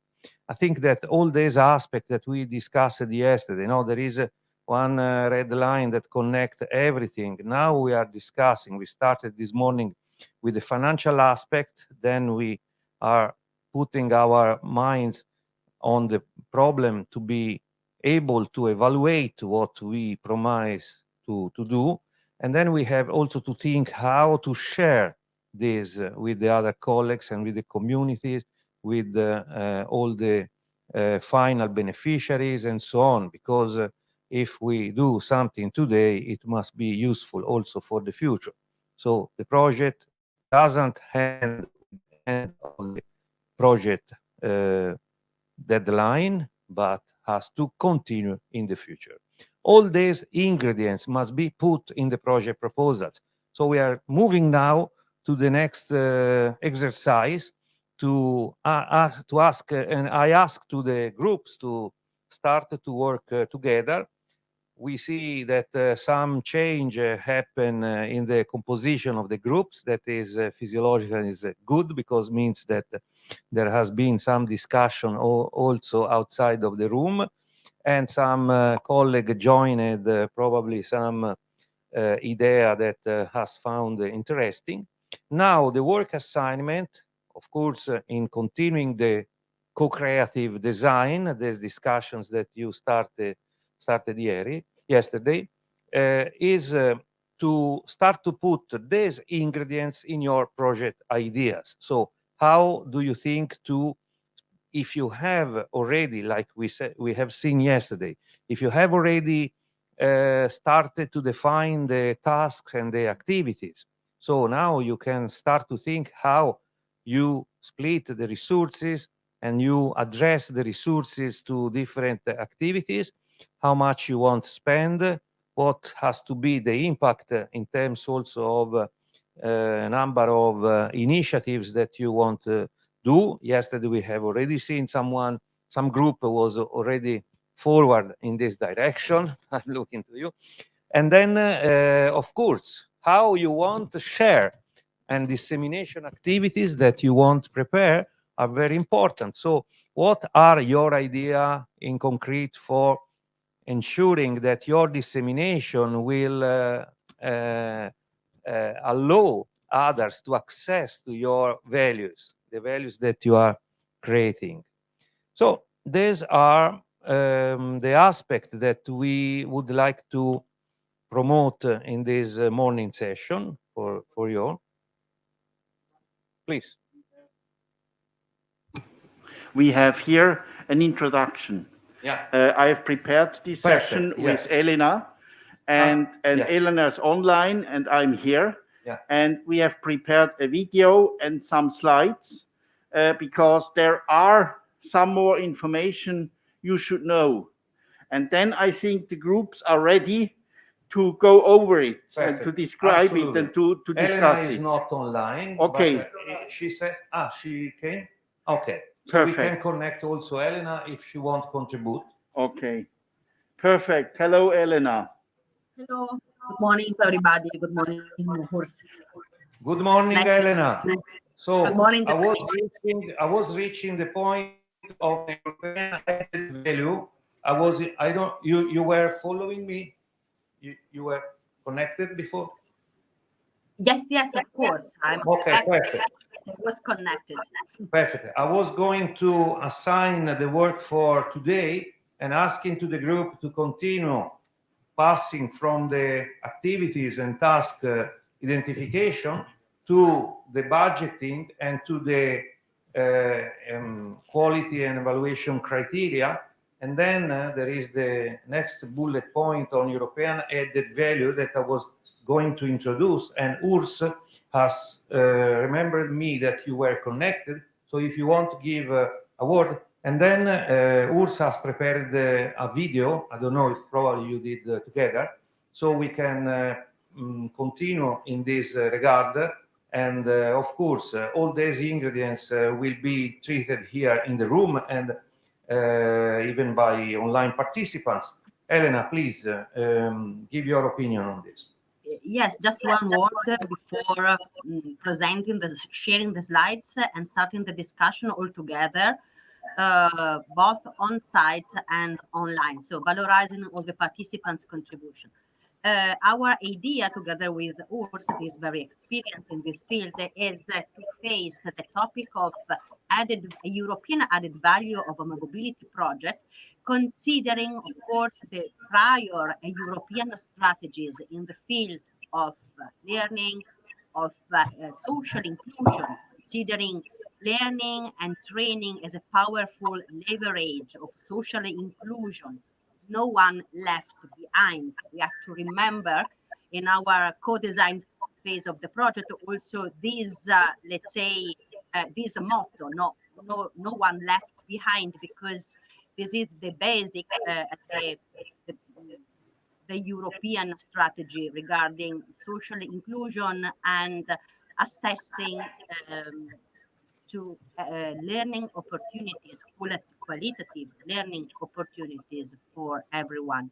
Speaker 1: I think that all these aspects that we discussed yesterday, there is one red line that connects everything. Now we are discussing, we started this morning with the financial aspect, then we are putting our minds on the problem to be able to evaluate what we promise to do. And then we have also to think how to share this with the other colleagues and with the communities, with all the final beneficiaries and so on, because if we do something today, it must be useful also for the future. So the project doesn't end with the end of the project deadline, but has to continue in the future. All these ingredients must be put in the project proposals. So we are moving now to the next exercise to ask, and I ask to the groups to start to work together. We see that some change happen in the composition of the groups. That is physiological, is good, because means that there has been some discussion also outside of the room, and some colleague joined probably some idea that has found interesting. Now the work assignment, of course, in continuing the co-creative design, these discussions that you started yesterday, is to start to put these ingredients in your project ideas. So how do you think to, if you have already, like we have seen yesterday, if you have already started to define the tasks and the activities, so now you can start to think how you split the resources and you address the resources to different activities, how much you want to spend, what has to be the impact in terms also of number of initiatives that you want to do. Yesterday we have already seen some group was already forward in this direction. I'm looking to you. And then, of course, how you want to share and dissemination activities that you want to prepare are very important. So what are your ideas in concrete for ensuring that your dissemination will allow others to access to your values, the values that you are creating? So these are the aspects that we would like to promote in this morning session for you. Please.
Speaker 3: We have here an introduction.
Speaker 1: Yeah.
Speaker 3: I have prepared this session with Elena, and Elena is online, and I'm here.
Speaker 1: Yeah.
Speaker 3: And we have prepared a video and some slides because there are some more information you should know. And then I think the groups are ready to go over it and to describe it and to discuss
Speaker 1: Elena
Speaker 3: it.
Speaker 1: is not online.
Speaker 3: Okay.
Speaker 1: But, she said, she came? Okay. So
Speaker 3: Perfect.
Speaker 1: we can connect also Elena if she wants to contribute.
Speaker 3: Okay. Perfect. Hello, Elena.
Speaker 5: Hello. Good morning to everybody. Good morning, Urs.
Speaker 1: Good morning,
Speaker 5: Nice to see
Speaker 1: Elena.
Speaker 5: you.
Speaker 1: So
Speaker 5: Good morning.
Speaker 1: I was reaching the point of the European added value. You were following me? You were connected before?
Speaker 5: Yes, of course.
Speaker 1: Okay, perfect.
Speaker 5: I was connected.
Speaker 1: Perfect. I was going to assign the work for today and asking to the group to continue passing from the activities and task identification to the budgeting and to the quality and evaluation criteria. And then there is the next bullet point on European added value that I was going to introduce. And Urs has remembered me that you were connected. So if you want to give a word, And then Urs has prepared a video. I don't know if probably you did together, so we can continue in this regard. And of course, all these ingredients will be treated here in the room and even by online participants. Elena, please give your opinion on this.
Speaker 5: Yes, just one word before sharing the slides and starting the discussion all together, both on site and online. So valorizing all the participants' contribution. Our idea, together with Urs, that is very experienced in this field, is to face the topic of European added value of a mobility project, considering, of course, the prior European strategies in the field of learning, of social inclusion, considering learning and training as a powerful leverage of social inclusion. No one left behind. We have to remember in our co-design phase of the project also this, let's say, this motto, no one left behind, because this is the basic, the, the European strategy regarding social inclusion and assessing to learning opportunities, qualitative learning opportunities for everyone.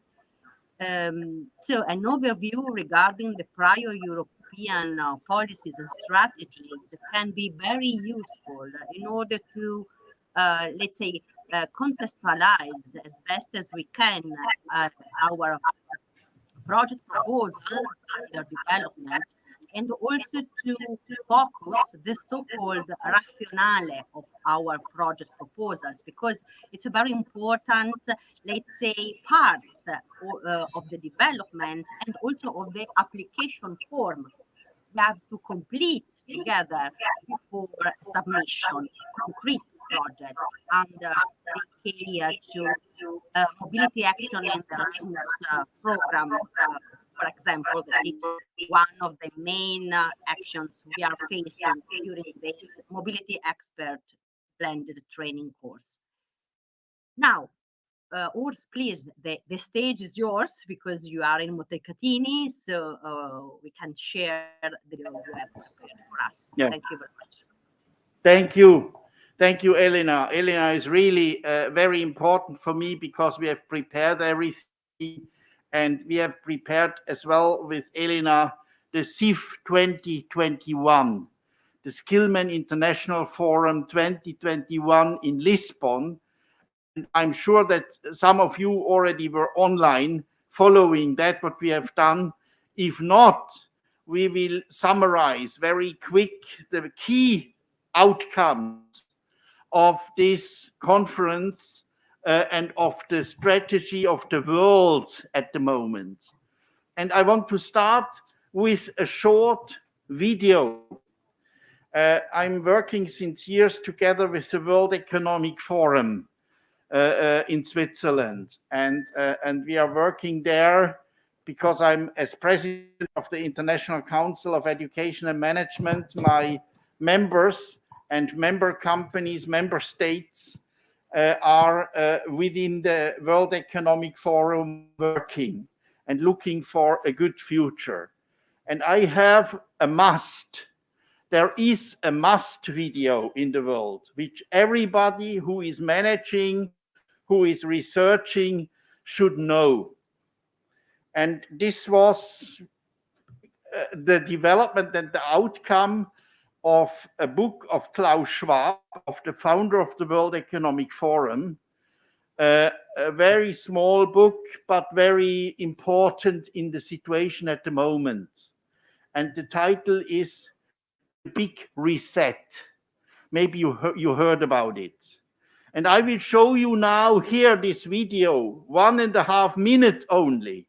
Speaker 5: So an overview regarding the prior European policies and strategies can be very useful in order to, let's say, contextualize as best as we can our project proposals under development, and also to focus the so-called rationale of our project proposals, because it's a very important, let's say, parts of the development and also of the application form we have to complete together before submission, concrete projects under the DAY3 mobility action in the Erasmus program, for example, that is one of the main actions we are facing during this mobility expert blended training course. Now, Urs, please, the stage is yours because you are in Montecatini, so we can share the video you have prepared for us.
Speaker 3: Yeah.
Speaker 5: Thank you very much.
Speaker 3: Thank you. Thank you, Elena. Elena is really very important for me because we have prepared everything, and we have prepared as well with Elena the SIF 2021, the Skillman International Forum 2021 in Lisbon. And I'm sure that some of you already were online following that, what we have done. If not, we will summarize very quick the key outcomes of this conference and of the strategy of the world at the moment. And I want to start with a short video. I'm working since years together with the World Economic Forum in Switzerland, and we are working there because I'm, as president of the International Council of Education and Management, my members and member companies, member states are within the World Economic Forum working and looking for a good future. And I have a must. There is a must video in the world, which everybody who is managing, who is researching should know. And this was the development and the outcome of a book of Klaus Schwab, of the founder of the World Economic Forum, a very small book, but very important in the situation at the moment. And the title is The Big Reset. Maybe you heard about it. And I will show you now here this video, 1.5 minutes only.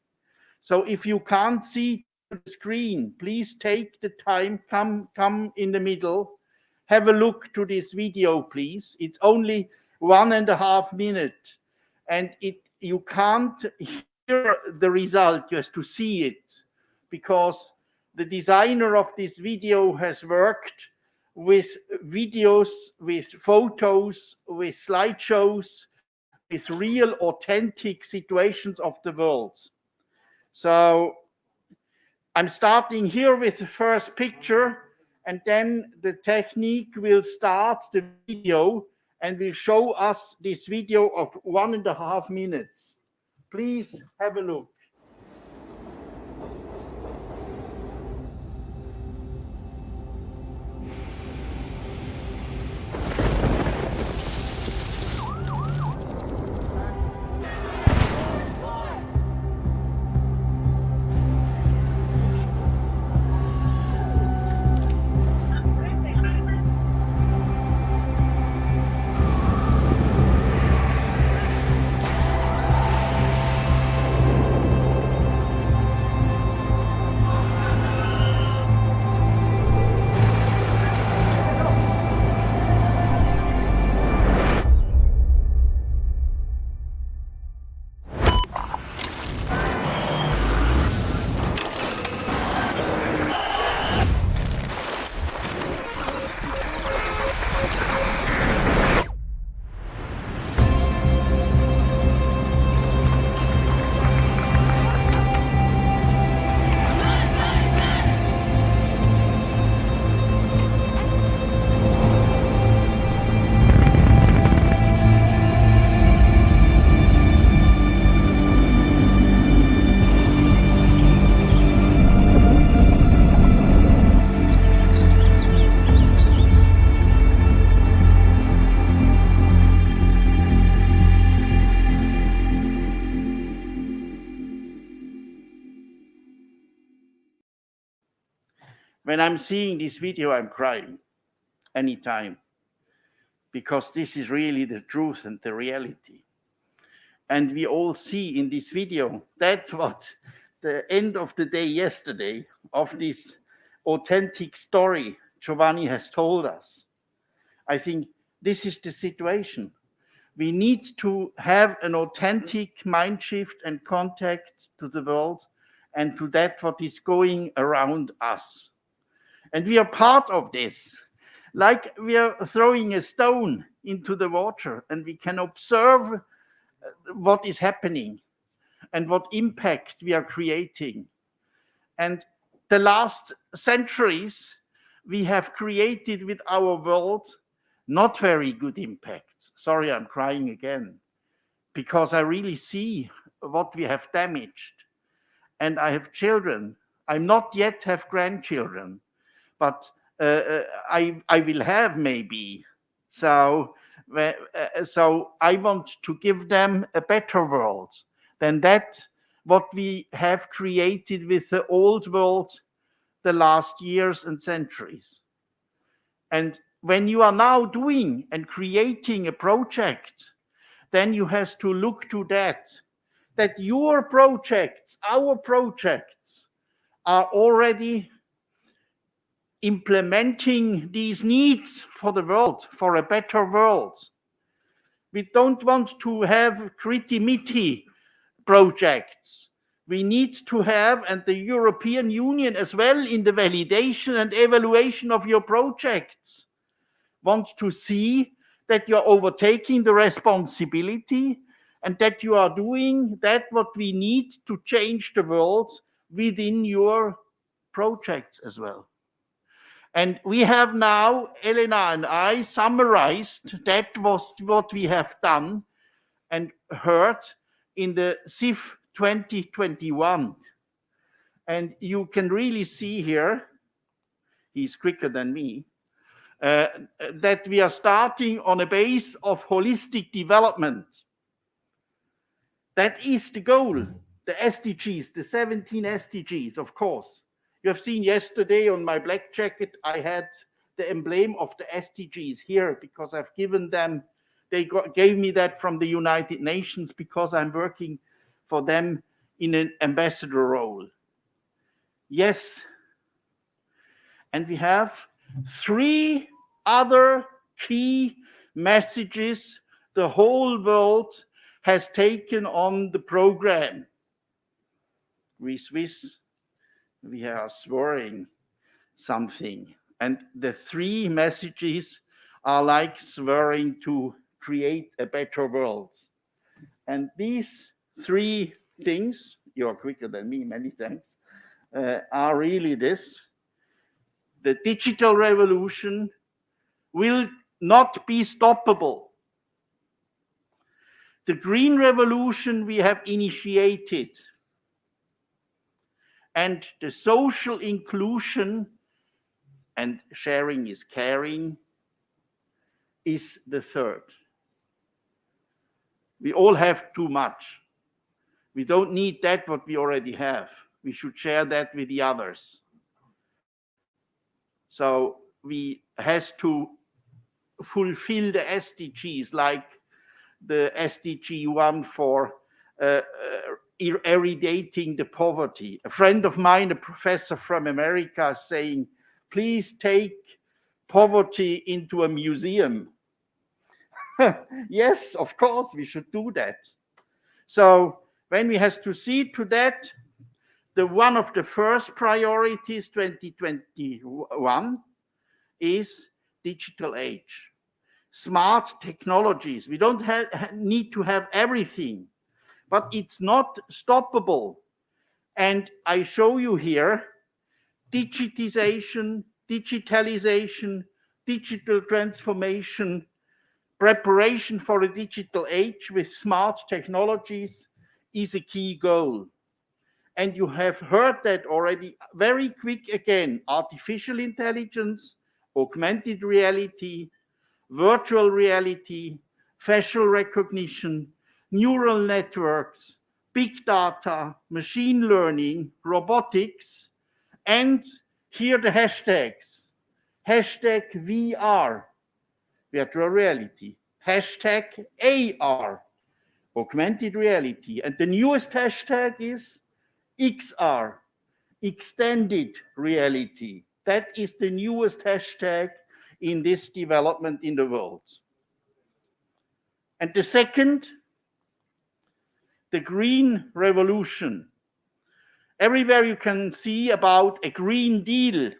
Speaker 3: So if you can't see the screen, please take the time, come in the middle, have a look to this video, please. It's only 1.5 minutes, and you can't hear the result, just to see it, because the designer of this video has worked with videos, with photos, with slideshows, with real authentic situations of the world. So I'm starting here with the first picture, and then the technique will start the video and will show us this video of 1.5 minutes. Please have a look. When I'm seeing this video, I'm crying anytime, because this is really the truth and the reality. And we all see in this video, that's what the end of the day yesterday of this authentic story Giovanni has told us. I think this is the situation. We need to have an authentic mind shift and contact to the world and to that what is going around us. And we are part of this. Like we are throwing a stone into the water and we can observe what is happening and what impact we are creating. And the last centuries, we have created with our world not very good impacts. Sorry, I'm crying again, because I really see what we have damaged. And I have children. I'm not yet have grandchildren, but I will have maybe. So I want to give them a better world than that what we have created with the old world the last years and centuries. And when you are now doing and creating a project, then you have to look to that your projects, our projects, are already implementing these needs for the world, for a better world. We don't want to have gritty-mitty projects. We need to have, and the European Union as well, in the validation and evaluation of your projects, wants to see that you're overtaking the responsibility and that you are doing that what we need to change the world within your projects as well. And we have now, Elena and I, summarized that was what we have done and heard in the CIF 2021. And you can really see here, he's quicker than me, that we are starting on a base of holistic development. That is the goal, the SDGs, the 17 SDGs, of course. You have seen yesterday on my black jacket, I had the emblem of the SDGs here because I've given them, they gave me that from the United Nations because I'm working for them in an ambassador role. Yes. And we have 3 other key messages the whole world has taken on the program. We Swiss, we are swearing something. And the three messages are like swearing to create a better world. And these three things, you're quicker than me, many thanks, are really this. The digital revolution will not be stoppable. The green revolution we have initiated, and the social inclusion, and sharing is caring, is the third. We all have too much. We don't need that what we already have. We should share that with the others. So we has to fulfill the SDGs, like the SDG 1 for eradicating the poverty. A friend of mine, a professor from America, saying, please take poverty into a museum. Yes, of course, we should do that. So when we have to see to that, one of the first priorities 2021 is digital age. Smart technologies. We don't need to have everything, but it's not stoppable. And I show you here digitization, digitalization, digital transformation, preparation for a digital age with smart technologies is a key goal. And you have heard that already very quick again. Artificial intelligence, augmented reality, virtual reality, facial recognition, neural networks, big data, machine learning, robotics, and here the hashtags. Hashtag VR, virtual reality. Hashtag AR, augmented reality. And the newest hashtag is XR, extended reality. That is the newest hashtag in this development in the world. And the second, the green revolution. Everywhere you can see about a Green Deal.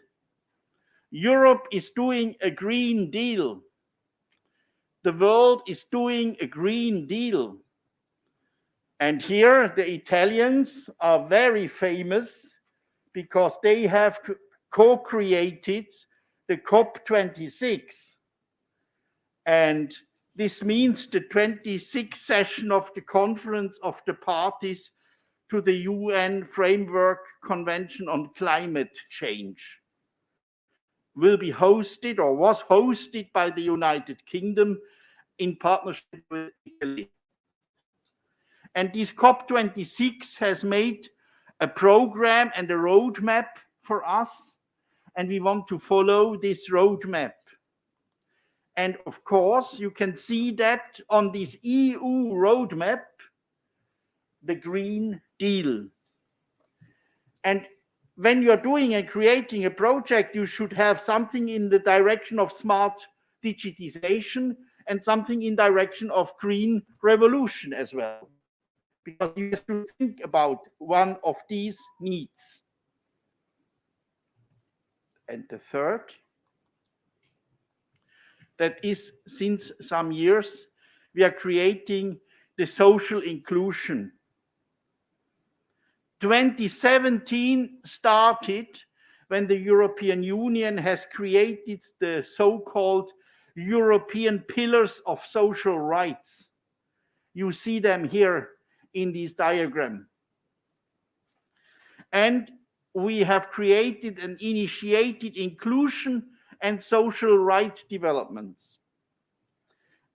Speaker 3: Europe is doing a Green Deal. The world is doing a Green Deal. And here the Italians are very famous because they have co-created the COP26. And this means the 26th session of the Conference of the Parties to the UN Framework Convention on Climate Change will be hosted or was hosted by the United Kingdom in partnership with Italy. And this COP26 has made a program and a roadmap for us, and we want to follow this roadmap. And of course, you can see that on this EU roadmap, the Green Deal. And when you're doing and creating a project, you should have something in the direction of smart digitization and something in direction of green revolution as well. Because you have to think about one of these needs. And the third, that is, since some years, we are creating the social inclusion. 2017 started when the European Union has created the so-called European Pillars of Social Rights. You see them here in this diagram. And we have created and initiated inclusion and social rights developments.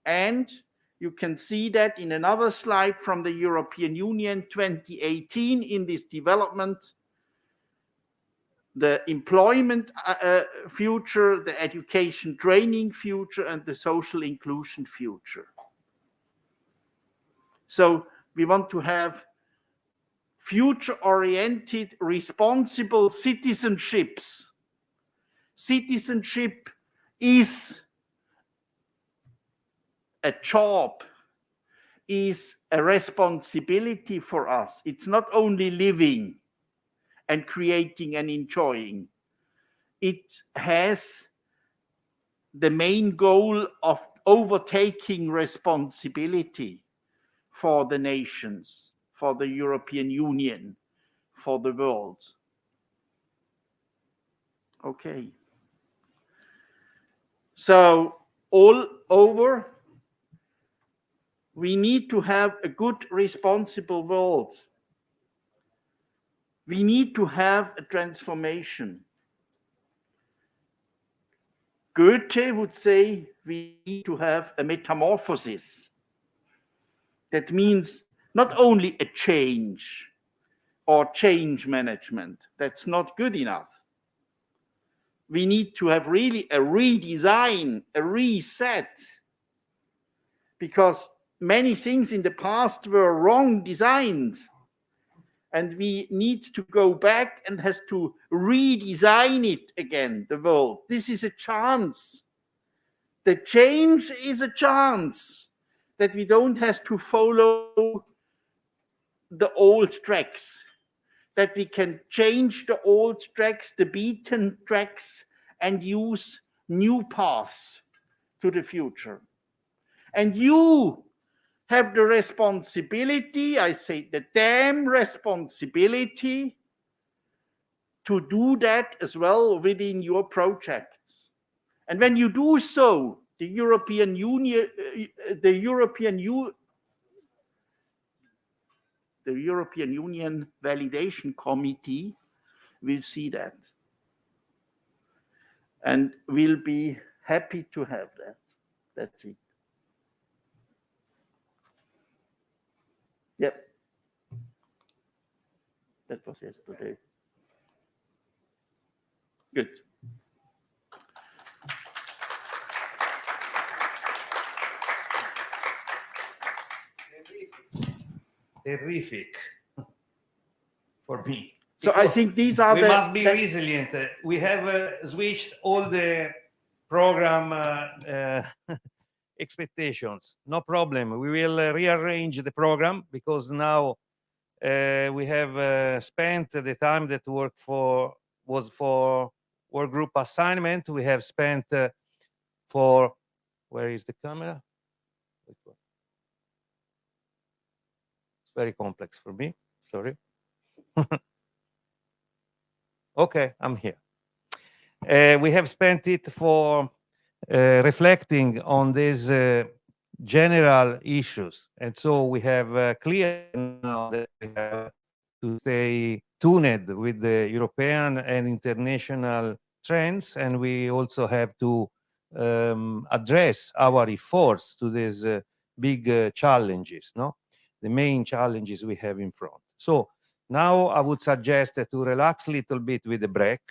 Speaker 3: And you can see that in another slide from the European Union 2018 in this development, the employment future, the education training future, and the social inclusion future. So we want to have future-oriented, responsible citizenships. Citizenship is a job, is a responsibility for us. It's not only living and creating and enjoying. it has the main goal of overtaking responsibility for the nations, for the European Union, for the world. Okay. So all over, we need to have a good, responsible world. We need to have a transformation. Goethe would say we need to have a metamorphosis. That means not only a change or change management. That's not good enough. We need to have really a redesign, a reset, because many things in the past were wrong designed. And we need to go back and has to redesign it again, the world. This is a chance. The change is a chance that we don't have to follow the old tracks, that we can change the old tracks, the beaten tracks, and use new paths to the future. And you have the responsibility, I say the damn responsibility, to do that as well within your projects. And when you do so, the European Union, the European Union Validation Committee will see that and will be happy to have that. That's it. Yep. That was yesterday. Good.
Speaker 1: Terrific for me.
Speaker 3: So I think these are
Speaker 1: we must be resilient. We have switched all the program expectations. No problem. We will rearrange the program because now we have spent the time that was for work group assignment. We have spent for, where is the camera? It's very complex for me. Sorry. Okay, I'm here. We have spent it for reflecting on these general issues. And so we have clear now that we have to stay tuned with the European and international trends, and we also have to address our efforts to these big challenges, no? The main challenges we have in front. So now I would suggest to relax a little bit with the break,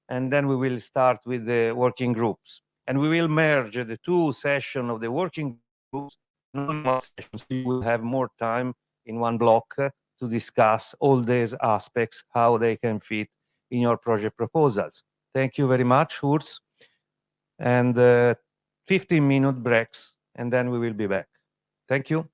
Speaker 1: and then we will start with the working groups. And we will merge the two sessions of the working groups in one session, so you will have more time in one block to discuss all these aspects, how they can fit in your project proposals. Thank you very much, Urs. And 15-minute breaks, and then we will be back. Thank you.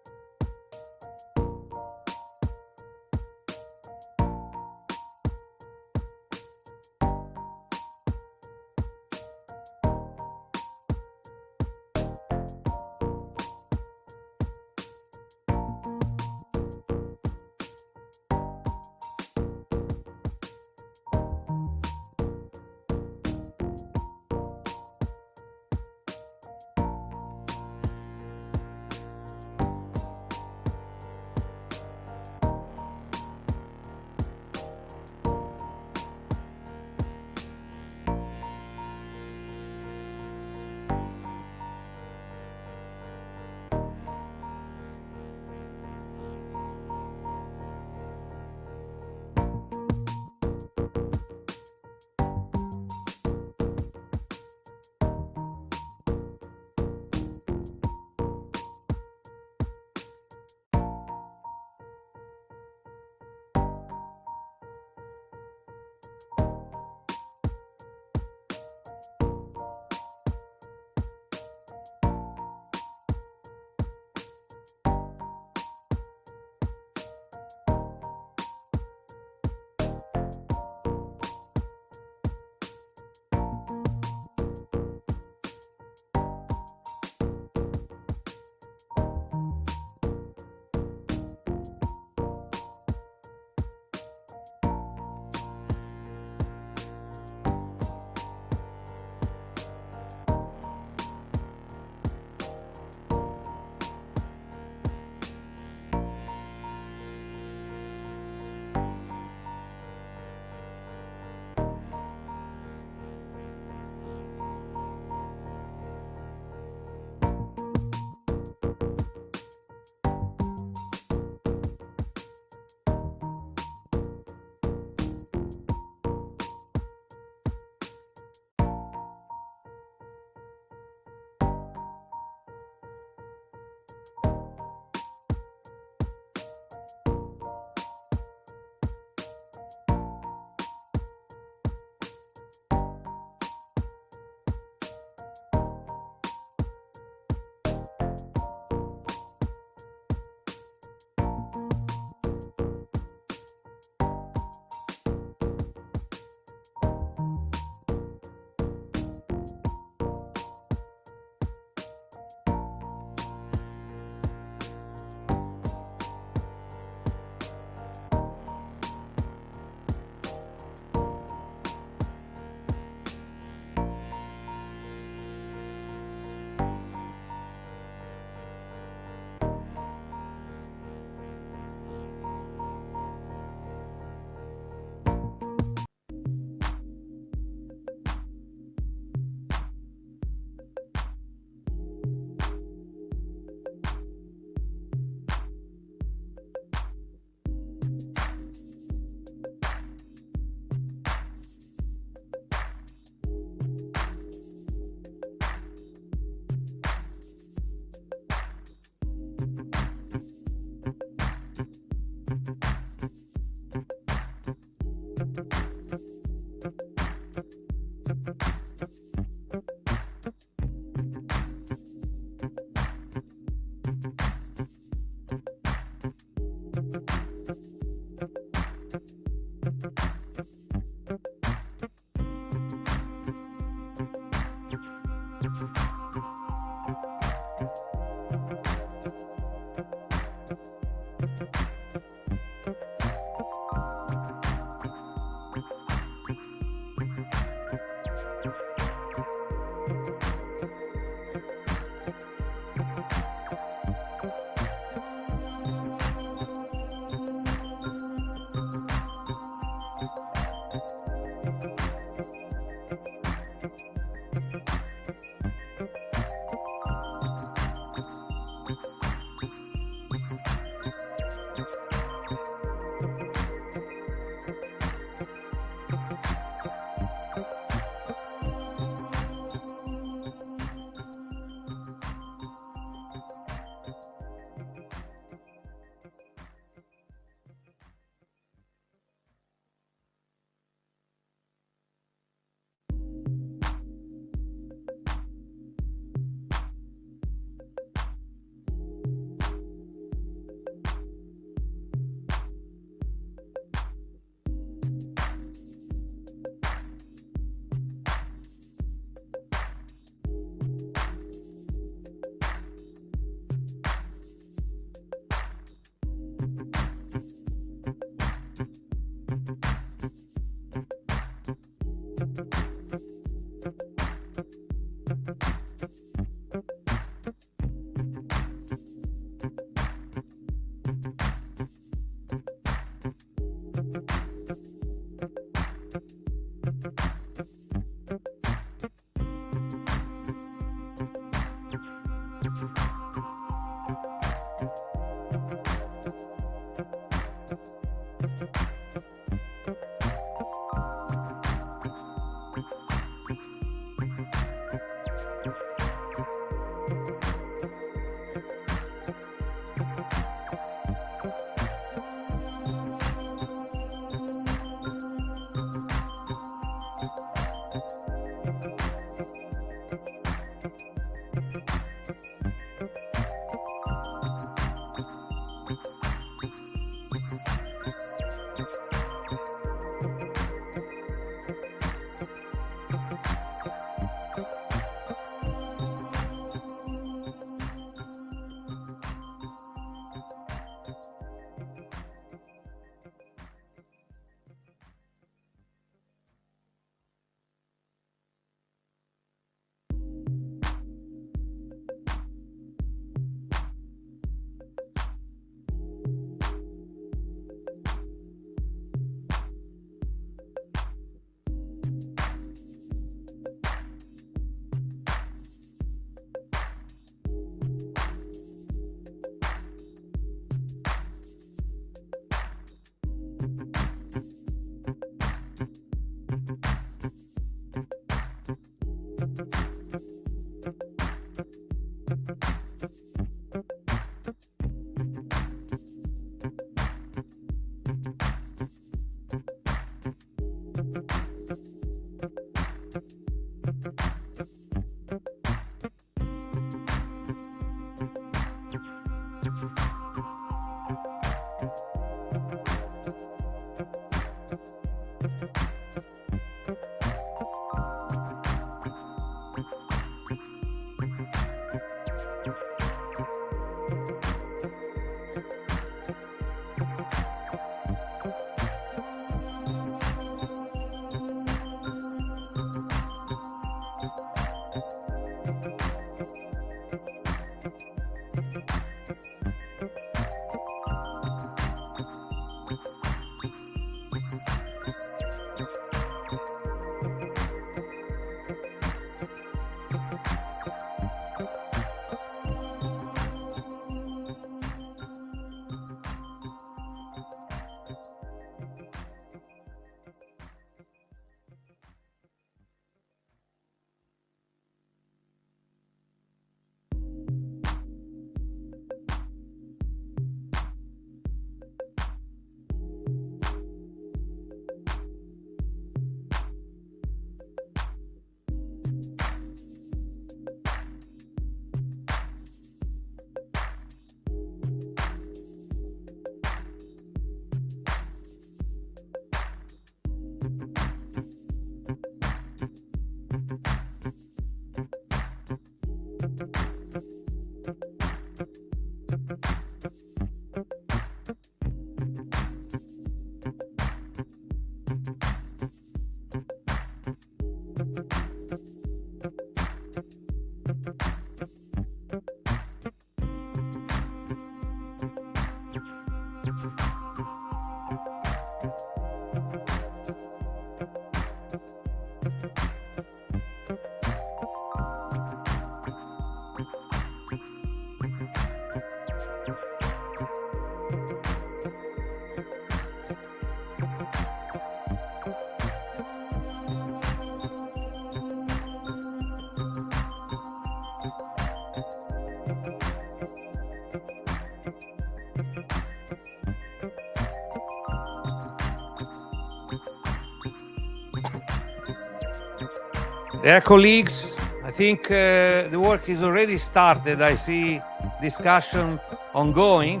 Speaker 1: Dear colleagues, I think the work is already started. I see discussion ongoing.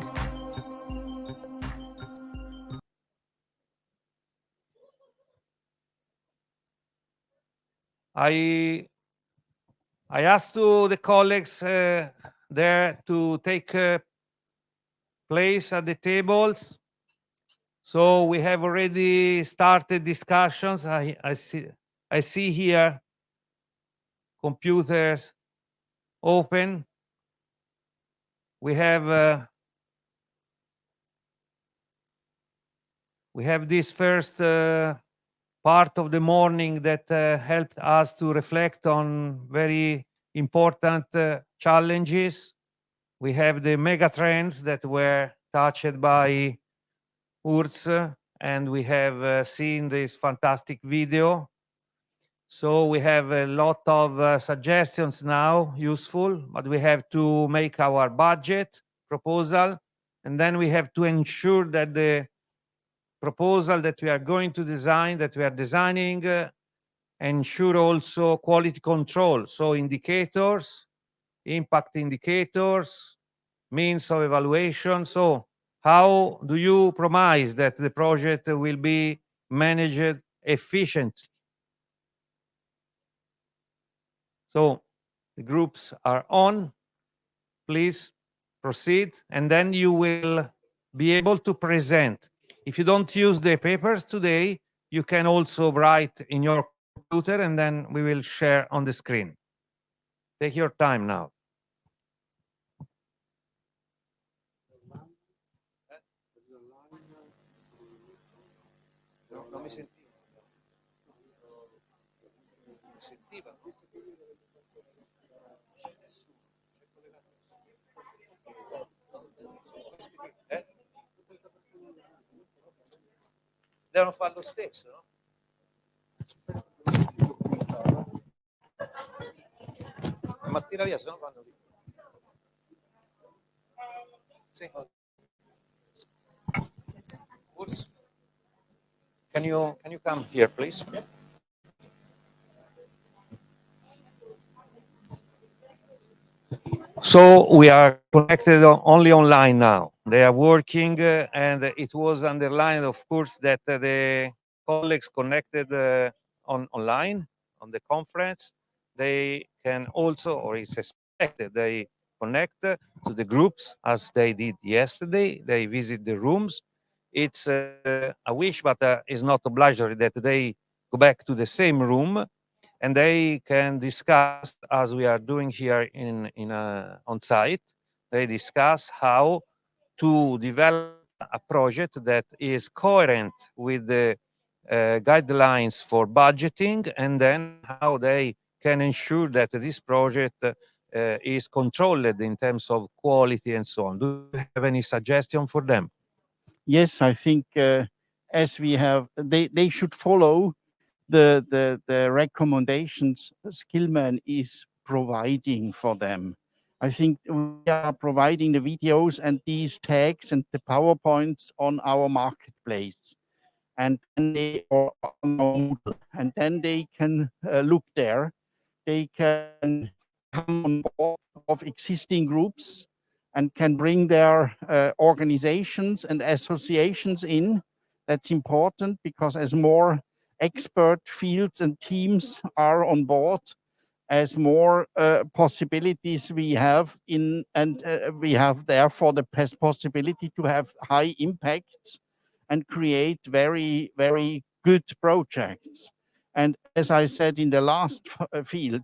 Speaker 1: I asked to the colleagues there to take place at the tables. So we have already started discussions. I see here computers open. We have this first part of the morning that helped us to reflect on very important challenges. We have the mega trends that were touched by Urs, and we have seen this fantastic video. So we have a lot of suggestions now, useful, but we have to make our budget proposal, and then we have to ensure that the proposal that we are going to design, that we are designing, ensure also quality control. So indicators, impact indicators, means of evaluation. So how do you promise that the project will be managed efficiently? So the groups are on. Please proceed, and then you will be able to present. If you don't use the papers today, you can also write in your computer, and then we will share on the screen. Take your time now. Non mi sentiva. Mi sentiva. C'è nessuno, c'è collegato nessuno. Devono fare lo stesso, no? Ma tira via, se no vanno lì. Sì. Urs, can you come here, please? So we are connected only online now. They are working, and it was underlined, of course, that the colleagues connected online on the conference, they can also, or it's expected, they connect to the groups as they did yesterday. They visit the rooms. It's a wish, but it's not obligatory that they go back to the same room, and they can discuss as we are doing here in on site. They discuss how to develop a project that is coherent with the guidelines for budgeting, and then how they can ensure that this project is controlled in terms of quality and so on. Do you have any suggestion for them?
Speaker 3: Yes, I think as we have, they should follow the recommendations Skillman is providing for them. I think we are providing the videos and these tags and the PowerPoints on our marketplace, and then they are on our Moodle, and then they can look there. They can come on board of existing groups and can bring their organizations and associations in. That's important because as more expert fields and teams are on board, as more possibilities we have in, and we have therefore the possibility to have high impacts and create very, very good projects. And as I said in the last field,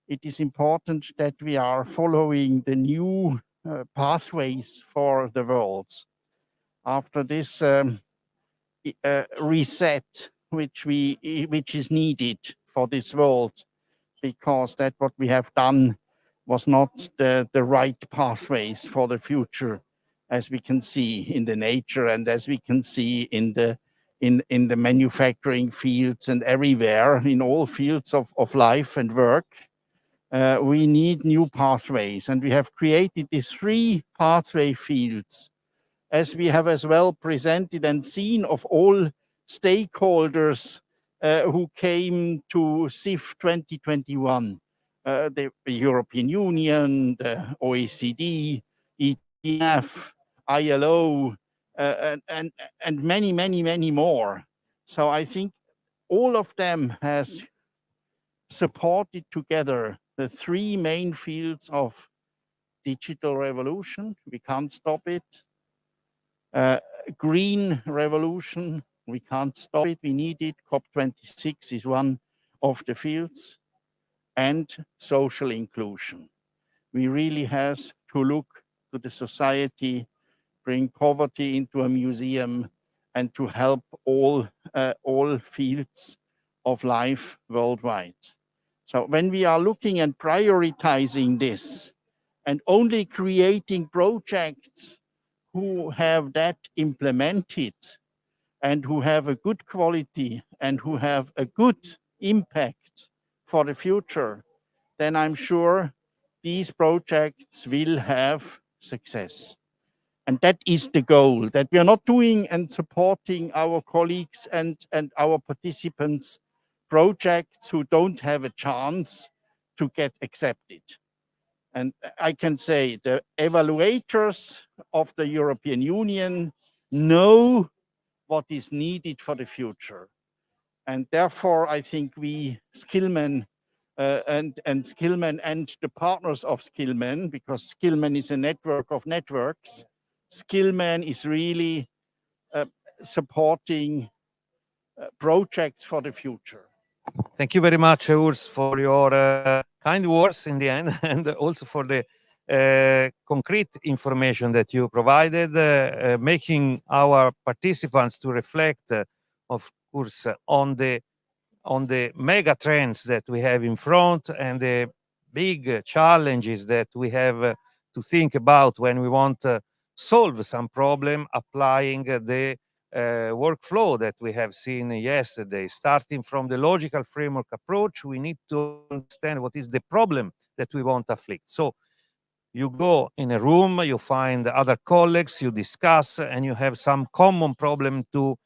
Speaker 3: it is important that we are following the new pathways for the world. After this reset, which is needed for this world, because that what we have done was not the right pathways for the future, as we can see in the nature and as we can see in the manufacturing fields and everywhere in all fields of life and work. We need new pathways, and we have created these 3 pathway fields, as we have as well presented and seen of all stakeholders who came to SIF 2021, the European Union, the OECD, ETF, ILO, and many, many, many more. So I think all of them has supported together the 3 main fields of digital revolution. We can't stop it. Green revolution, we can't stop it, we need it. COP26 is one of the fields. And social inclusion. We really have to look to the society, bring poverty into a museum, and to help all fields of life worldwide. So when we are looking and prioritizing this and only creating projects who have that implemented and who have a good quality and who have a good impact for the future, then I'm sure these projects will have success. And that is the goal, that we are not doing and supporting our colleagues and our participants projects who don't have a chance to get accepted. And I can say the evaluators of the European Union know what is needed for the future. And therefore, I think we, Skillman, and Skillman and the partners of Skillman, because Skillman is a network of networks, Skillman is really supporting projects for the future.
Speaker 1: Thank you very much, Urs, for your kind words in the end, and also for the concrete information that you provided, making our participants to reflect, of course, on the mega trends that we have in front and the big challenges that we have to think about when we want to solve some problem, applying the workflow that we have seen yesterday. Starting from the logical framework approach, we need to understand what is the problem that we want to afflict. So you go in a room, you find other colleagues, you discuss, and you have some common problem to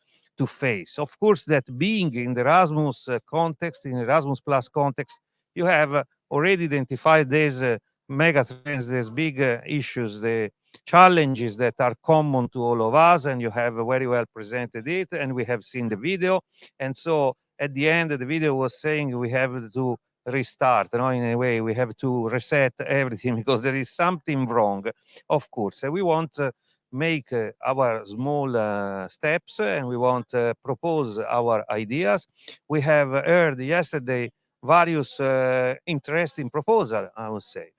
Speaker 1: face. Of course, that being in the Erasmus context, in Erasmus Plus context, you have already identified this mega trends, these big issues, the challenges that are common to all of us, and you have very well presented it, and we have seen the video. And so at the end, the video was saying we have to restart, in a way, we have to reset everything because there is something wrong, of course. And we want to make our small steps, and we want to propose our ideas. We have heard yesterday various interesting proposal, I would say,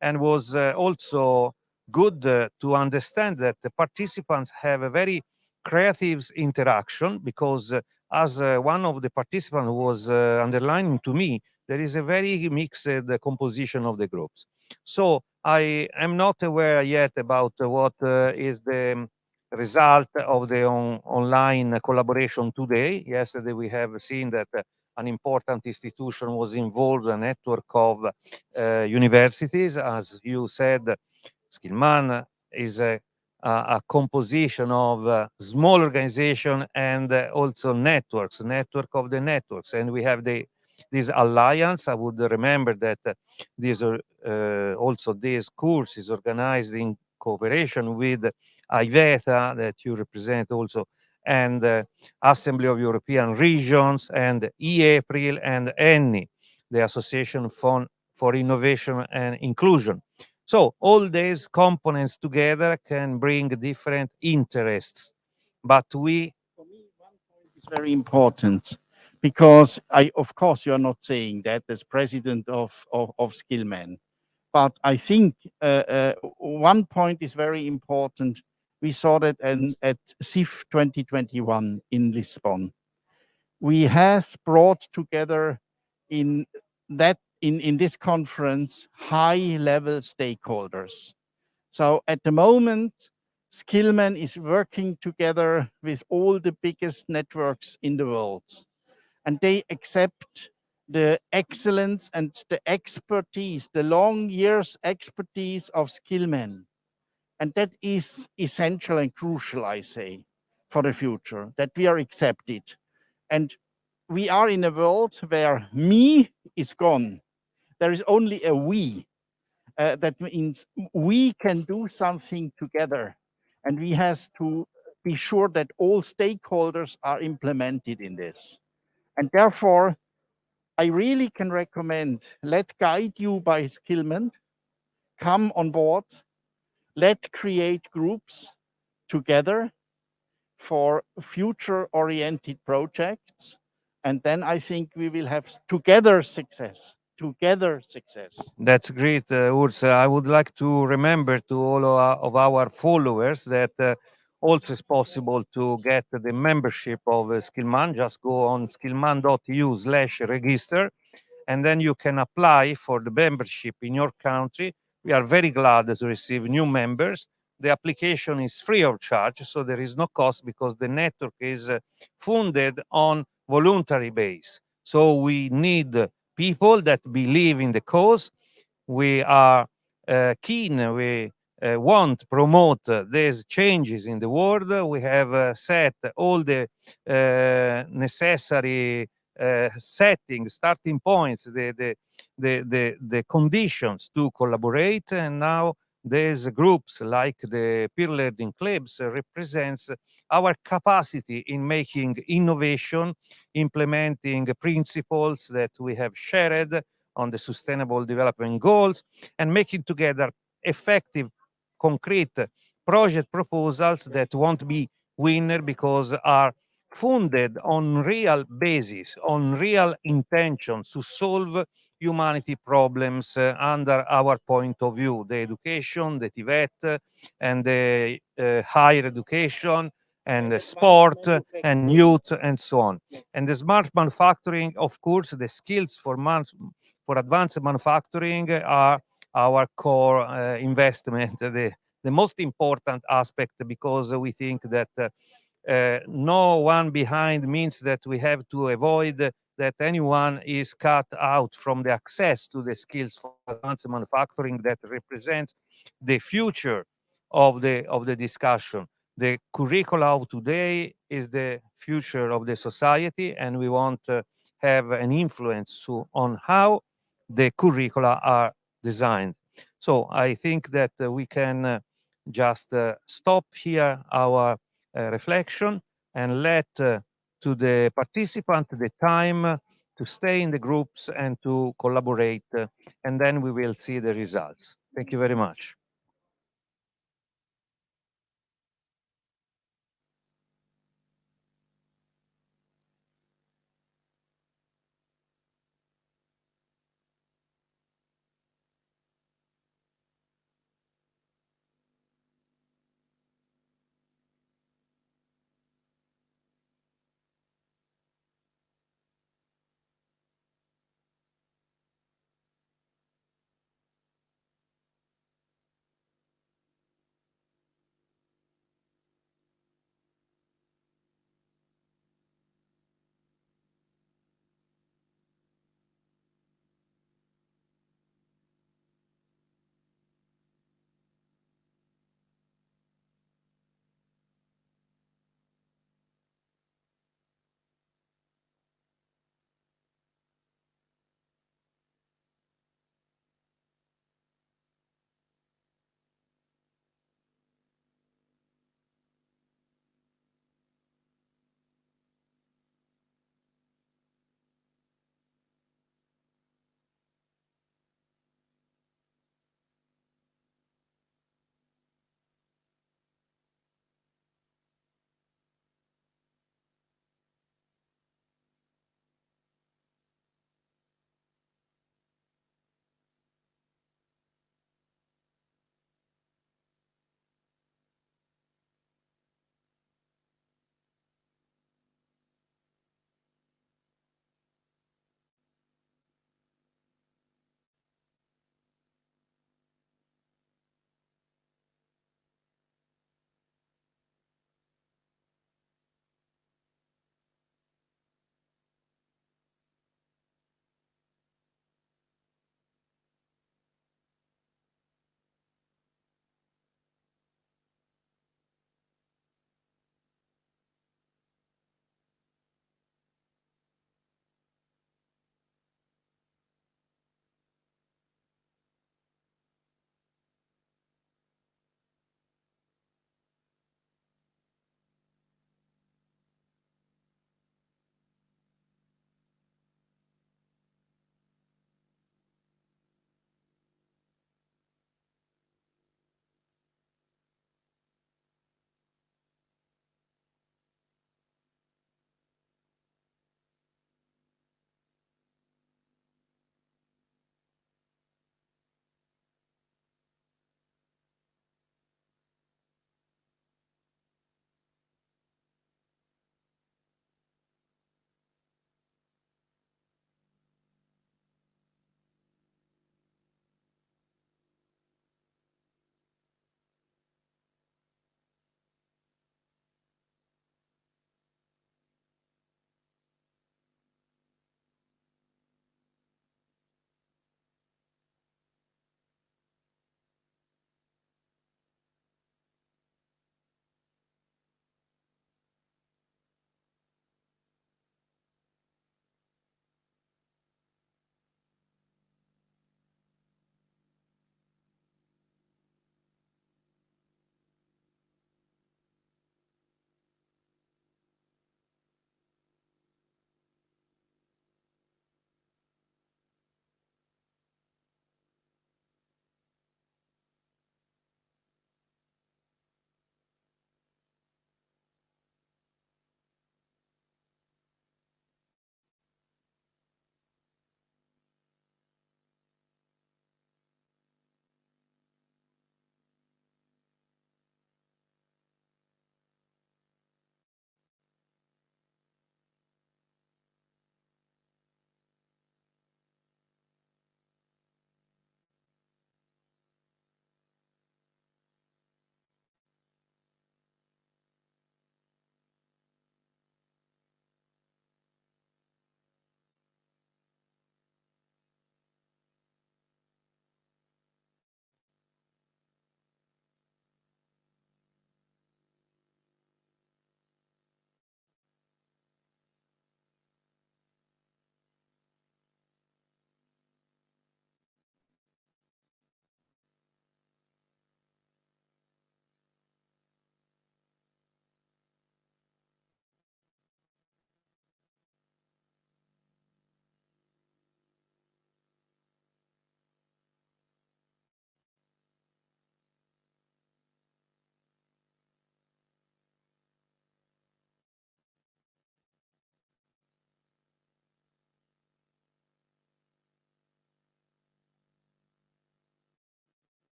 Speaker 1: and was also good to understand that the participants have a very creative interaction because as one of the participants was underlining to me, there is a very mixed composition of the groups. So I am not aware yet about what is the result of the online collaboration today. Yesterday we have seen that an important institution was involved, a network of universities. As you said, Skillman is a composition of small organization and also network of the networks. And we have this alliance. I would remember that also this course is organized in cooperation with IVETA, that you represent also, and Assembly of European Regions, and EAPRIL, and ENI, the Association for Innovation and Inclusion. So all these components together can bring different interests, but we...
Speaker 3: For me, one point is very important because of course, you are not saying that as president of Skillman, but I think one point is very important. We saw that at SIF 2021 in Lisbon. We have brought together in this conference high-level stakeholders. So at the moment, Skillman is working together with all the biggest networks in the world, and they accept the excellence and the expertise, the long years expertise of Skillman. And that is essential and crucial, I say, for the future, that we are accepted. And we are in a world where me is gone. There is only a we. That means we can do something together, and we have to be sure that all stakeholders are implemented in this. And therefore, I really can recommend, let guide you by Skillman, come on board, let create groups together for future-oriented projects, and then I think we will have together success. Together success.
Speaker 1: That's great, Urs. I would like to remember to all of our followers that also it's possible to get the membership of Skillman. Just go on skillman.eu/register, and then you can apply for the membership in your country. We are very glad to receive new members. The application is free of charge, so there is no cost because the network is funded on voluntary base. So we need people that believe in the cause. We are keen, we want to promote these changes in the world. We have set all the necessary settings, starting points, the conditions to collaborate. And now these groups like the peer learning clubs represents our capacity in making innovation, implementing principles that we have shared on the sustainable development goals, and making together effective, concrete project proposals that won't be winner because are funded on real basis, on real intentions to solve humanity problems under our point of view, the education, the TVET, and the higher education, and the sport, and youth, and so on. And the smart manufacturing, of course, the skills for advanced manufacturing are our core investment, the most important aspect, because we think that no one behind means that we have to avoid that anyone is cut out from the access to the skills for advanced manufacturing that represents the future of the discussion. The curricula of today is the future of the society, and we want to have an influence on how the curricula are designed. So I think that we can just stop here our reflection and let to the participant the time to stay in the groups and to collaborate, and then we will see the results. Thank you very much.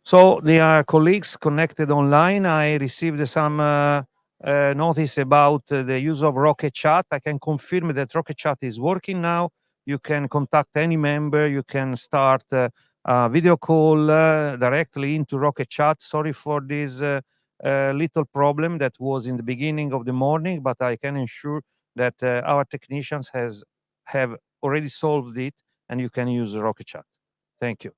Speaker 1: So there are colleagues connected online. I received some notice about the use of Rocket Chat. I can confirm that Rocket Chat is working now. You can contact any member. You can start a video call directly into Rocket Chat. Sorry for this little problem that was in the beginning of the morning, but I can ensure that our technicians have already solved it, and you can use Rocket Chat. Thank you.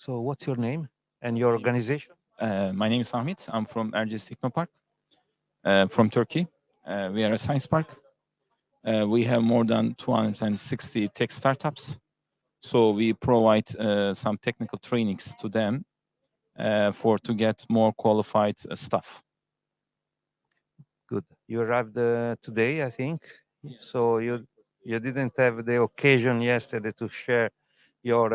Speaker 1: So what's your name and your organization?
Speaker 6: My name is Ahmet. I'm from Erciyes Technopark, from Turkey. We are a science park. We have more than 260 tech startups. So we provide some technical trainings to them to get more qualified staff.
Speaker 1: Good. You arrived today, I think. So you didn't have the occasion yesterday to share your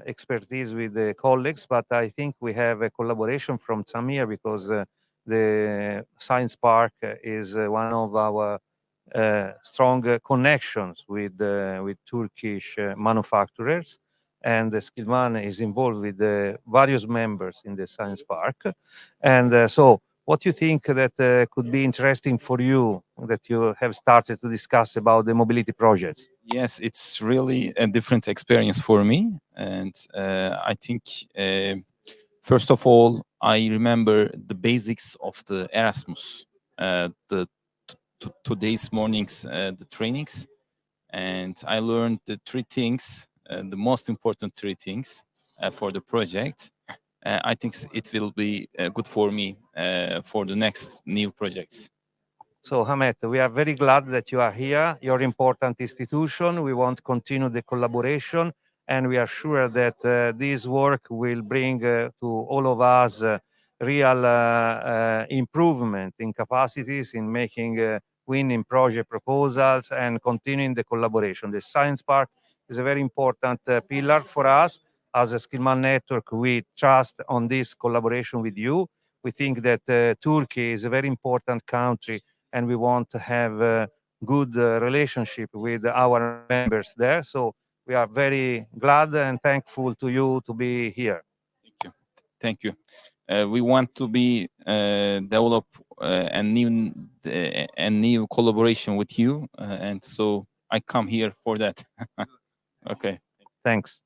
Speaker 1: expertise with the colleagues, but I think we have a collaboration from Samir because the Science Park is one of our strong connections with Turkish manufacturers, and Skillman is involved with various members in the Science Park, and so. What do you think that could be interesting for you that you have started to discuss about the mobility projects?
Speaker 6: Yes, it's really a different experience for me. And I think, first of all, I remember the basics of the Erasmus, today's morning's the trainings. And I learned the three things, the most important three things for the project. I think it will be good for me for the next new projects.
Speaker 1: So, Hamet, we are very glad that you are here. You're an important institution. We want to continue the collaboration, and we are sure that this work will bring to all of us real improvement in capacities, in making winning project proposals, and continuing the collaboration. The Science Park is a very important pillar for us. As a Skillman Network, we trust on this collaboration with you. We think that Turkey is a very important country and we want to have a good relationship with our members there. So we are very glad and thankful to you to be here.
Speaker 6: Thank you. Thank you. We want to be develop a new collaboration with you, and so I come here for that. Okay.
Speaker 1: Thanks.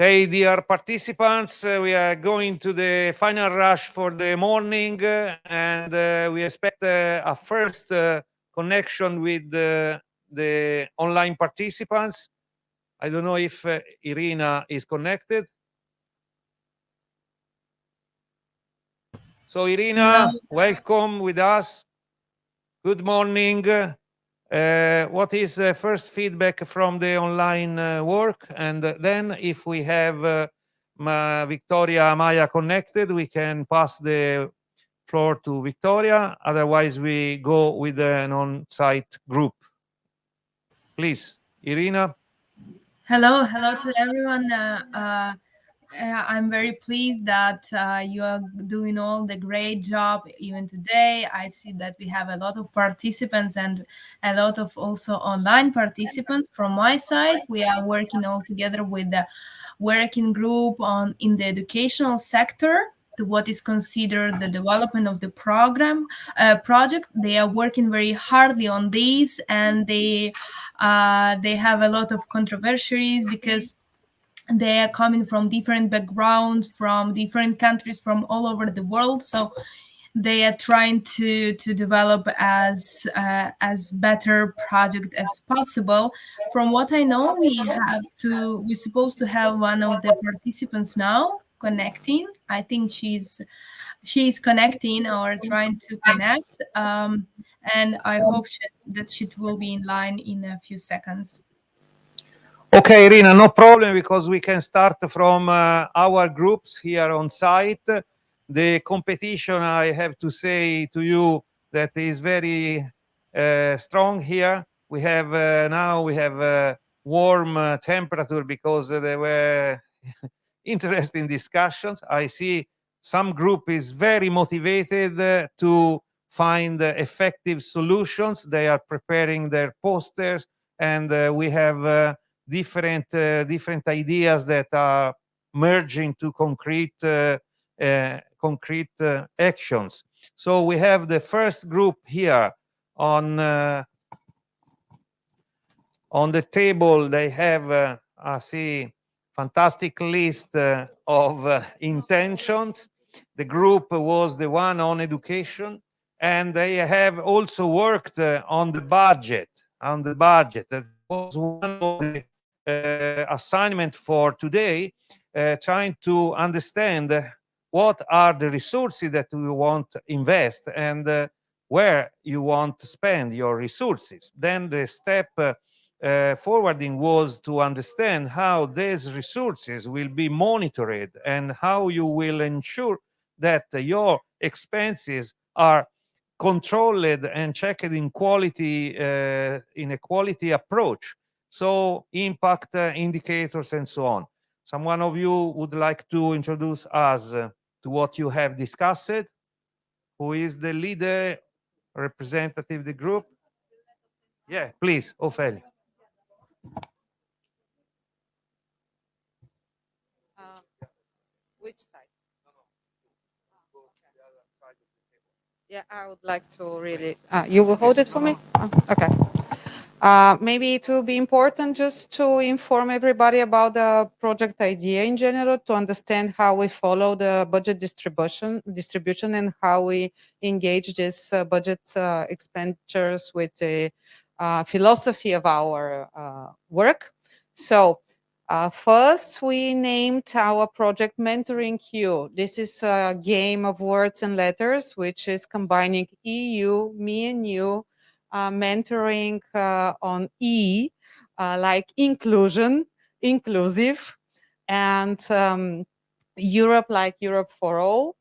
Speaker 1: Okay, dear participants, we are going to the final rush for the morning, and we expect a first connection with the online participants. I don't know if Irina is connected. So Irina, welcome with us. Good morning. What is the first feedback from the online work? And then if we have Victoria Maya connected, we can pass the floor to Victoria. Otherwise, we go with an on-site group. Please, Irina.
Speaker 7: Hello to everyone. I'm very pleased that you are doing all the great job even today. I see that we have a lot of participants and a lot of also online participants. From my side, we are working all together with the working group in the educational sector to what is considered the development of the project. They are working very hardly on this, and they have a lot of controversies because they are coming from different backgrounds, from different countries, from all over the world. So they are trying to develop as better project as possible. From what I know, we're supposed to have one of the participants now connecting. I think she's connecting or trying to connect, and I hope that she will be in line in a few seconds.
Speaker 1: Okay, Irina, no problem, because we can start from our groups here on site. The competition, I have to say to you, that is very strong here. We have now we have warm temperature because there were interesting discussions. I see some group is very motivated to find effective solutions. They are preparing their posters, and we have different ideas that are merging to concrete actions. So we have the first group here on the table. They have I see fantastic list of intentions. The group was the one on education, and they have also worked on the budget. That was one of the assignment for today, trying to understand what are the resources that you want to invest, and where you want to spend your resources. Then the step forwarding was to understand how these resources will be monitored and how you will ensure that your expenses are controlled and checked in quality, in a quality approach. So impact indicators and so on. Someone of you would like to introduce us to what you have discussed? Who is the leader, representative of the group? Yeah, please, Ophelia.
Speaker 8: Which side? Yeah, I would like to really. You will hold it for me? Okay. Maybe it will be important just to inform everybody about the project idea in general, to understand how we follow the budget distribution and how we engage this budget expenditures with the philosophy of our work. So first, we named our project Mentoring You. This is a game of words and letters, which is combining EU, me and you, mentoring on E, like inclusion, inclusive, and Europe, like Europe for all.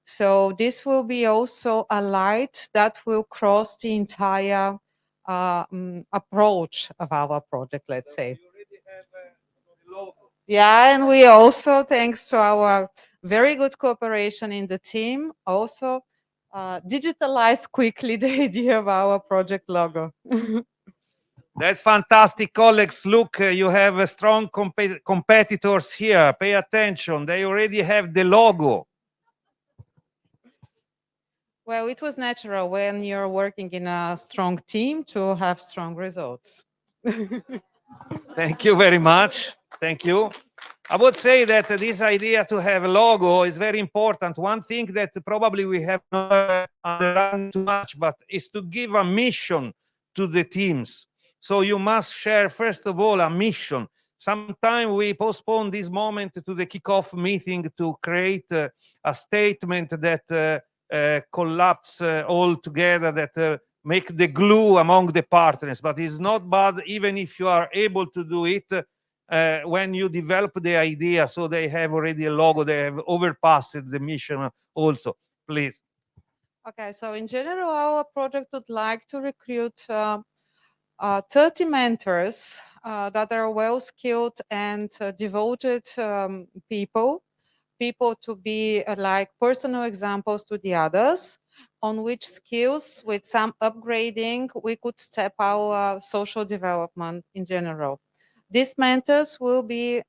Speaker 8: So this will be also a light that will cross the entire approach of our project, let's say. Yeah, and we also, thanks to our very good cooperation in the team, also digitalized quickly the idea of our project logo.
Speaker 1: That's fantastic, colleagues. Look, you have strong competitors here. Pay attention. They already have the logo.
Speaker 8: Well, it was natural when you're working in a strong team to have strong results.
Speaker 1: Thank you very much. Thank you. I would say that this idea to have a logo is very important. One thing that probably we have not underlined too much, but is to give a mission to the teams. So you must share, first of all, a mission. Sometimes we postpone this moment to the kickoff meeting to create a statement that collapse all together, that make the glue among the partners. But it's not bad even if you are able to do it when you develop the idea, so they have already a logo, they have overpassed the mission also. Please.
Speaker 8: Okay, so in general, our project would like to recruit 30 mentors that are well-skilled and devoted people to be like personal examples to the others, on which skills, with some upgrading, we could step our social development in general. These mentors will be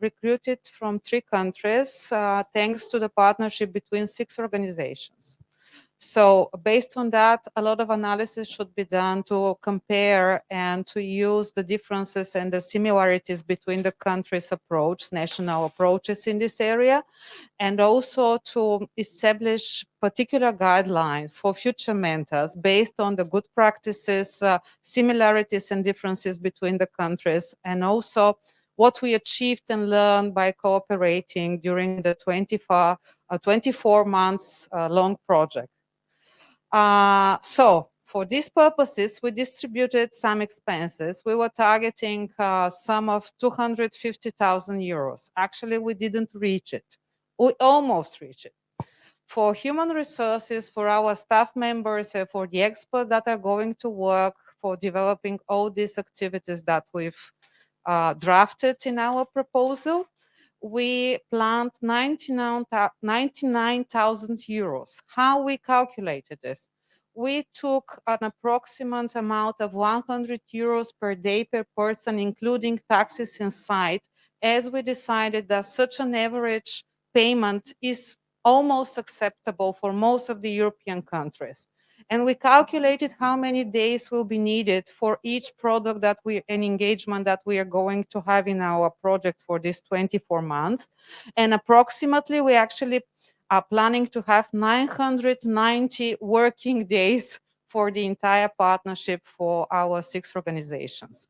Speaker 8: recruited from 3 countries, thanks to the partnership between 6 organizations. So based on that, a lot of analysis should be done to compare and to use the differences and the similarities between the countries' approach, national approaches in this area, and also to establish particular guidelines for future mentors based on the good practices, similarities and differences between the countries, and also what we achieved and learned by cooperating during the 24 months long project. So for these purposes, we distributed some expenses. We were targeting a sum of 250,000 euros. Actually, we didn't reach it. We almost reached it. For human resources, for our staff members, for the experts that are going to work for developing all these activities that we've drafted in our proposal, we planned 99,000 euros. How we calculated this? We took an approximate amount of 100 euros per day per person, including taxes inside, as we decided that such an average payment is almost acceptable for most of the European countries. And we calculated how many days will be needed for each product that an engagement that we are going to have in our project for this 24 months. And approximately, we actually are planning to have 990 working days for the entire partnership for our 6 organizations.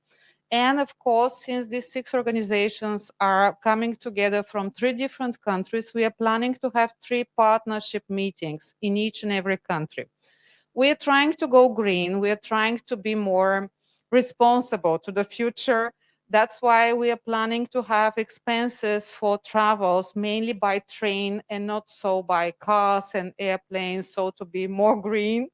Speaker 8: And of course, since these 6 organizations are coming together from 3 different countries, we are planning to have 3 partnership meetings in each and every country. We are trying to go green. We are trying to be more responsible to the future. That's why we are planning to have expenses for travels, mainly by train and not so by cars and airplanes, so to be more green.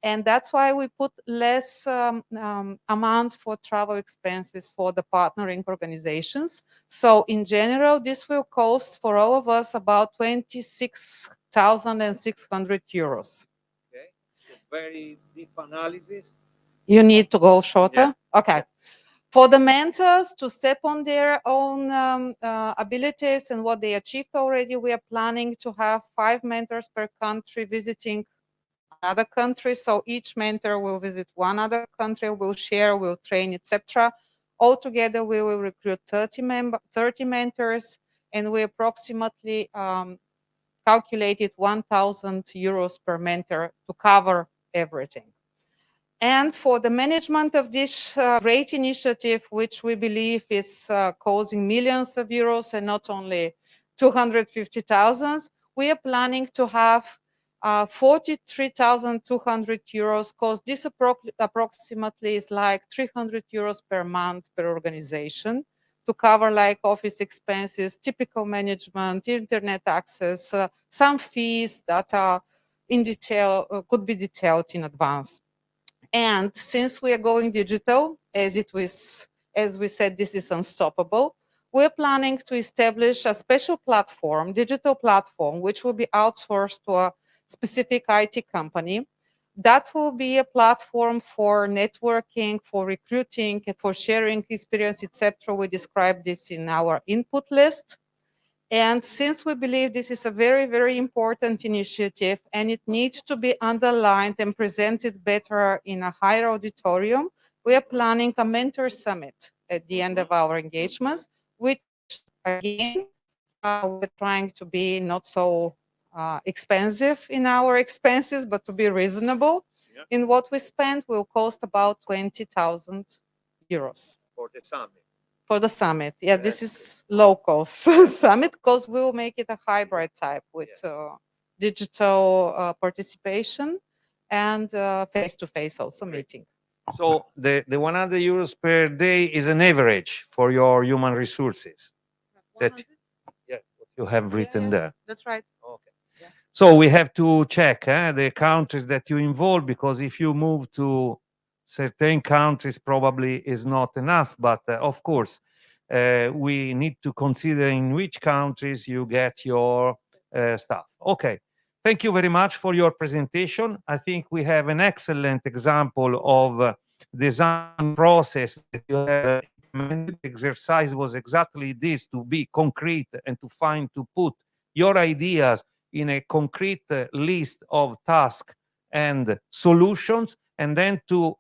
Speaker 8: And that's why we put less amounts for travel expenses for the partnering organizations. So in general, this will cost for all of us about 26,600 euros.
Speaker 1: Very deep analysis.
Speaker 8: You need to go shorter?
Speaker 1: Yeah.
Speaker 8: Okay. For the mentors to step on their own abilities and what they achieved already, we are planning to have 5 mentors per country visiting another country. So each mentor will visit one other country, will share, will train, etc. Altogether, we will recruit 30 mentors, and we approximately calculated 1,000 euros per mentor to cover everything. And for the management of this great initiative, which we believe is causing millions of euros and not only 250,000, we are planning to have 43,200 euros, because this approximately is like 300 euros per month per organization to cover like office expenses, typical management, internet access, some fees that are in detail, could be detailed in advance. And since we are going digital, as we said, this is unstoppable, we're planning to establish a special platform, digital platform, which will be outsourced to a specific IT company. That will be a platform for networking, for recruiting, and for sharing experience, etc. We described this in our input list. And since we believe this is a very, very important initiative and it needs to be underlined and presented better in a higher auditorium, we are planning a mentor summit at the end of our engagements, which again, we're trying to be not so expensive in our expenses, but to be reasonable in what we spend. Will cost about 20,000 euros.
Speaker 1: For the summit.
Speaker 8: For the summit. Yeah, this is low cost summit because we'll make it a hybrid type with digital participation and face-to-face also meeting.
Speaker 1: So the 100 euros per day is an average for your human resources. That, yeah, what you have written there.
Speaker 8: That's right.
Speaker 1: Okay. So we have to check the countries that you involve, because if you move to certain countries, probably is not enough. But of course, we need to consider in which countries you get your stuff. Okay. Thank you very much for your presentation. I think we have an excellent example of design process that you have implemented. The exercise was exactly this: to be concrete and to put your ideas in a concrete list of tasks and solutions, and then to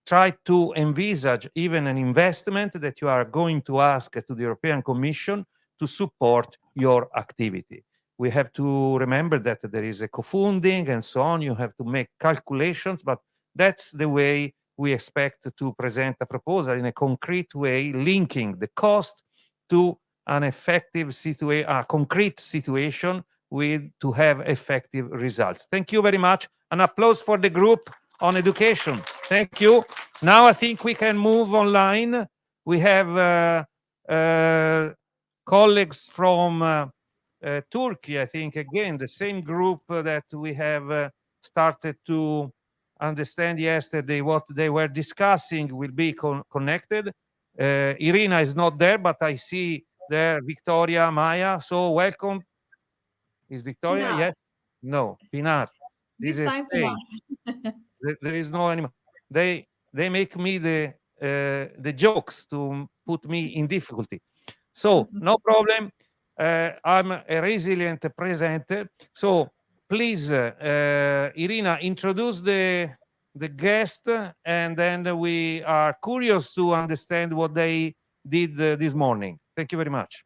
Speaker 1: try to envisage even an investment that you are going to ask to the European Commission to support your activity. We have to remember that there is a co-funding and so on. You have to make calculations, but that's the way we expect to present a proposal, in a concrete way, linking the cost to an effective a concrete situation to have effective results. Thank you very much. An applause for the group on education. Thank you. Now I think we can move online. We have colleagues from Turkey, I think, again, the same group that we have started to understand yesterday what they were discussing will be connected. Irina is not there, but I see there Victoria, Maya. So welcome. Is Victoria?
Speaker 9: Pinar.
Speaker 1: Yes? No, Pinar.
Speaker 9: This
Speaker 1: is
Speaker 9: time
Speaker 1: Spain.
Speaker 9: Pinar.
Speaker 1: There is no animal. They make me the jokes to put me in difficulty. So no problem. I'm a resilient presenter. So please, Irina, introduce the guest, and then we are curious to understand what they did this morning. Thank you very much.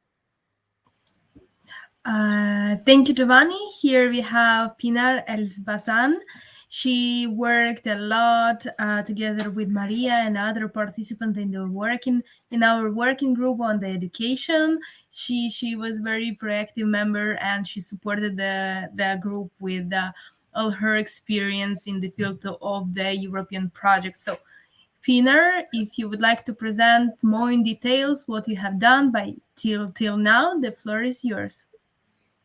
Speaker 7: Thank you, Giovanni. Here we have Pinar Elbazan. She worked a lot together with Maria and other participants in our working group on the education. She was very proactive member, and she supported the group with all her experience in the field of the European project. So, Pinar, if you would like to present more in details what you have done till now, the floor is yours.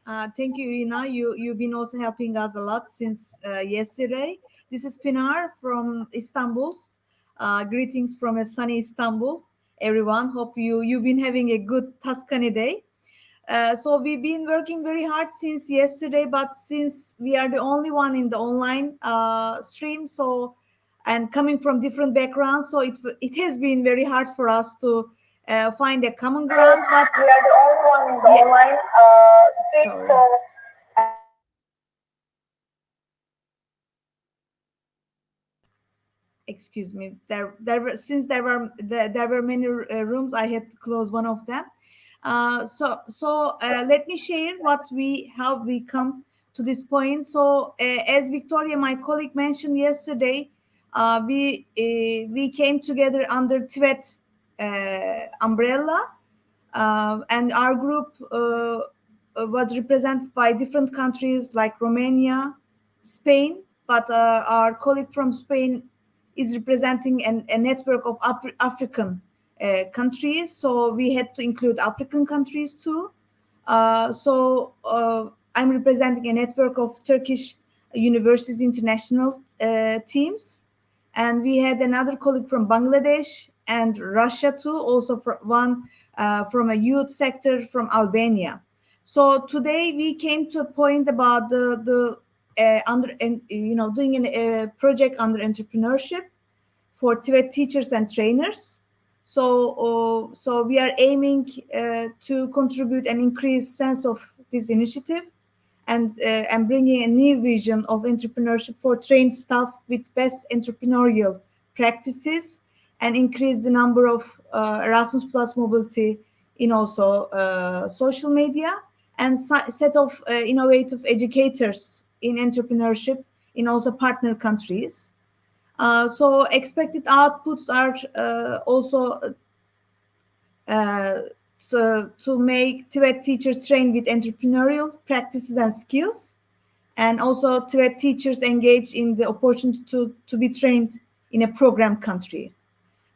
Speaker 9: Thank you, Irina. You've been also helping us a lot since yesterday. This is Pinar from Istanbul. Greetings from a sunny Istanbul, everyone. Hope you've been having a good Tuscany day. So we've been working very hard since yesterday, but since we are the only one in the online stream, and coming from different backgrounds, so it has been very hard for us to find a common ground. But we are the only one in the online stream, so. Excuse me. Since there were many rooms, I had to close one of them. So let me share how we come to this point. So as Victoria, my colleague, mentioned yesterday, we came together under TVET umbrella, and our group was represented by different countries like Romania, Spain, but our colleague from Spain is representing a network of African countries, so we had to include African countries too. So I'm representing a network of Turkish universities international teams, and we had another colleague from Bangladesh and Russia too, also one from a youth sector from Albania. So today we came to a point about doing a project under entrepreneurship for Tibet teachers and trainers. So we are aiming to contribute and increase sense of this initiative, and bringing a new vision of entrepreneurship for trained staff with best entrepreneurial practices, and increase the number of Erasmus Plus mobility in also social media, and set of innovative educators in entrepreneurship in also partner countries. So expected outputs are also to make TVET teachers trained with entrepreneurial practices and skills, and also TVET teachers engage in the opportunity to be trained in a program country.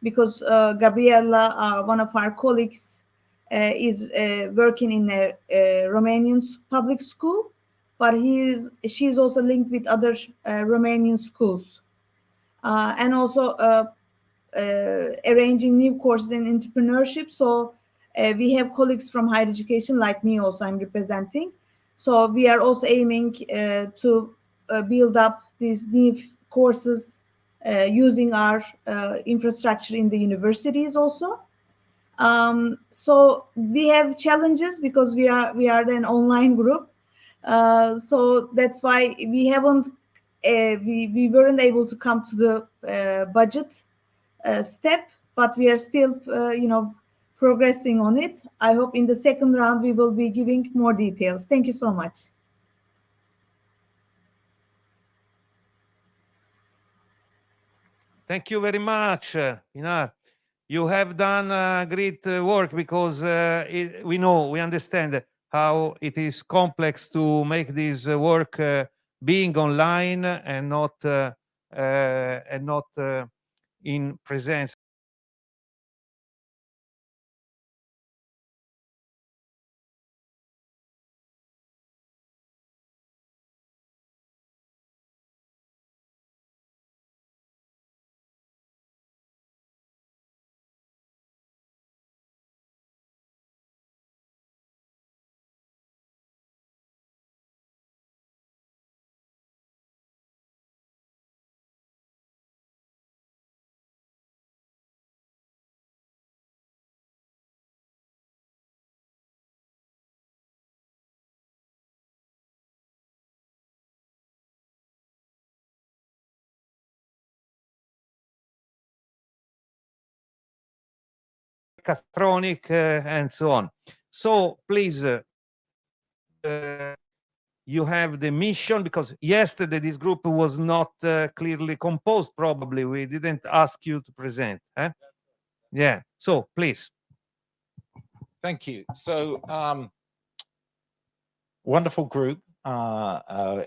Speaker 9: Because Gabriela, one of our colleagues, is working in a Romanian public school, but she's also linked with other Romanian schools. And also arranging new courses in entrepreneurship. So we have colleagues from higher education, like me also, I'm representing. So we are also aiming to build up these new courses using our infrastructure in the universities also. So we have challenges because we are an online group. So that's why we haven't we weren't able to come to the budget step, but we are still progressing on it. I hope in the second round we will be giving more details. Thank you so much.
Speaker 1: Thank you very much, Pinar. You have done great work, because we understand how it is complex to make this work being online and not in presence. Mechatronic and so on. So please, you have the mission, because yesterday this group was not clearly composed. Probably we didn't ask you to present. Yeah. So please.
Speaker 10: Thank you. So wonderful group,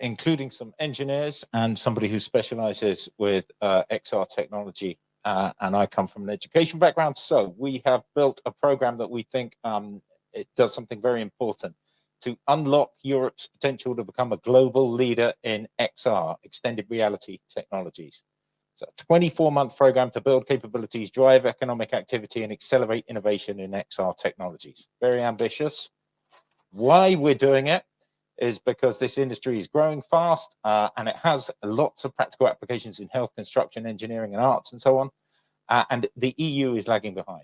Speaker 10: including some engineers and somebody who specializes with XR technology. And I come from an education background. So we have built a program that we think it does something very important to unlock Europe's potential to become a global leader in XR, extended reality technologies. So a 24-month program to build capabilities, drive economic activity, and accelerate innovation in XR technologies. Very ambitious. Why we're doing it is because this industry is growing fast and it has lots of practical applications in health, construction, engineering, and arts, and so on. And the EU is lagging behind.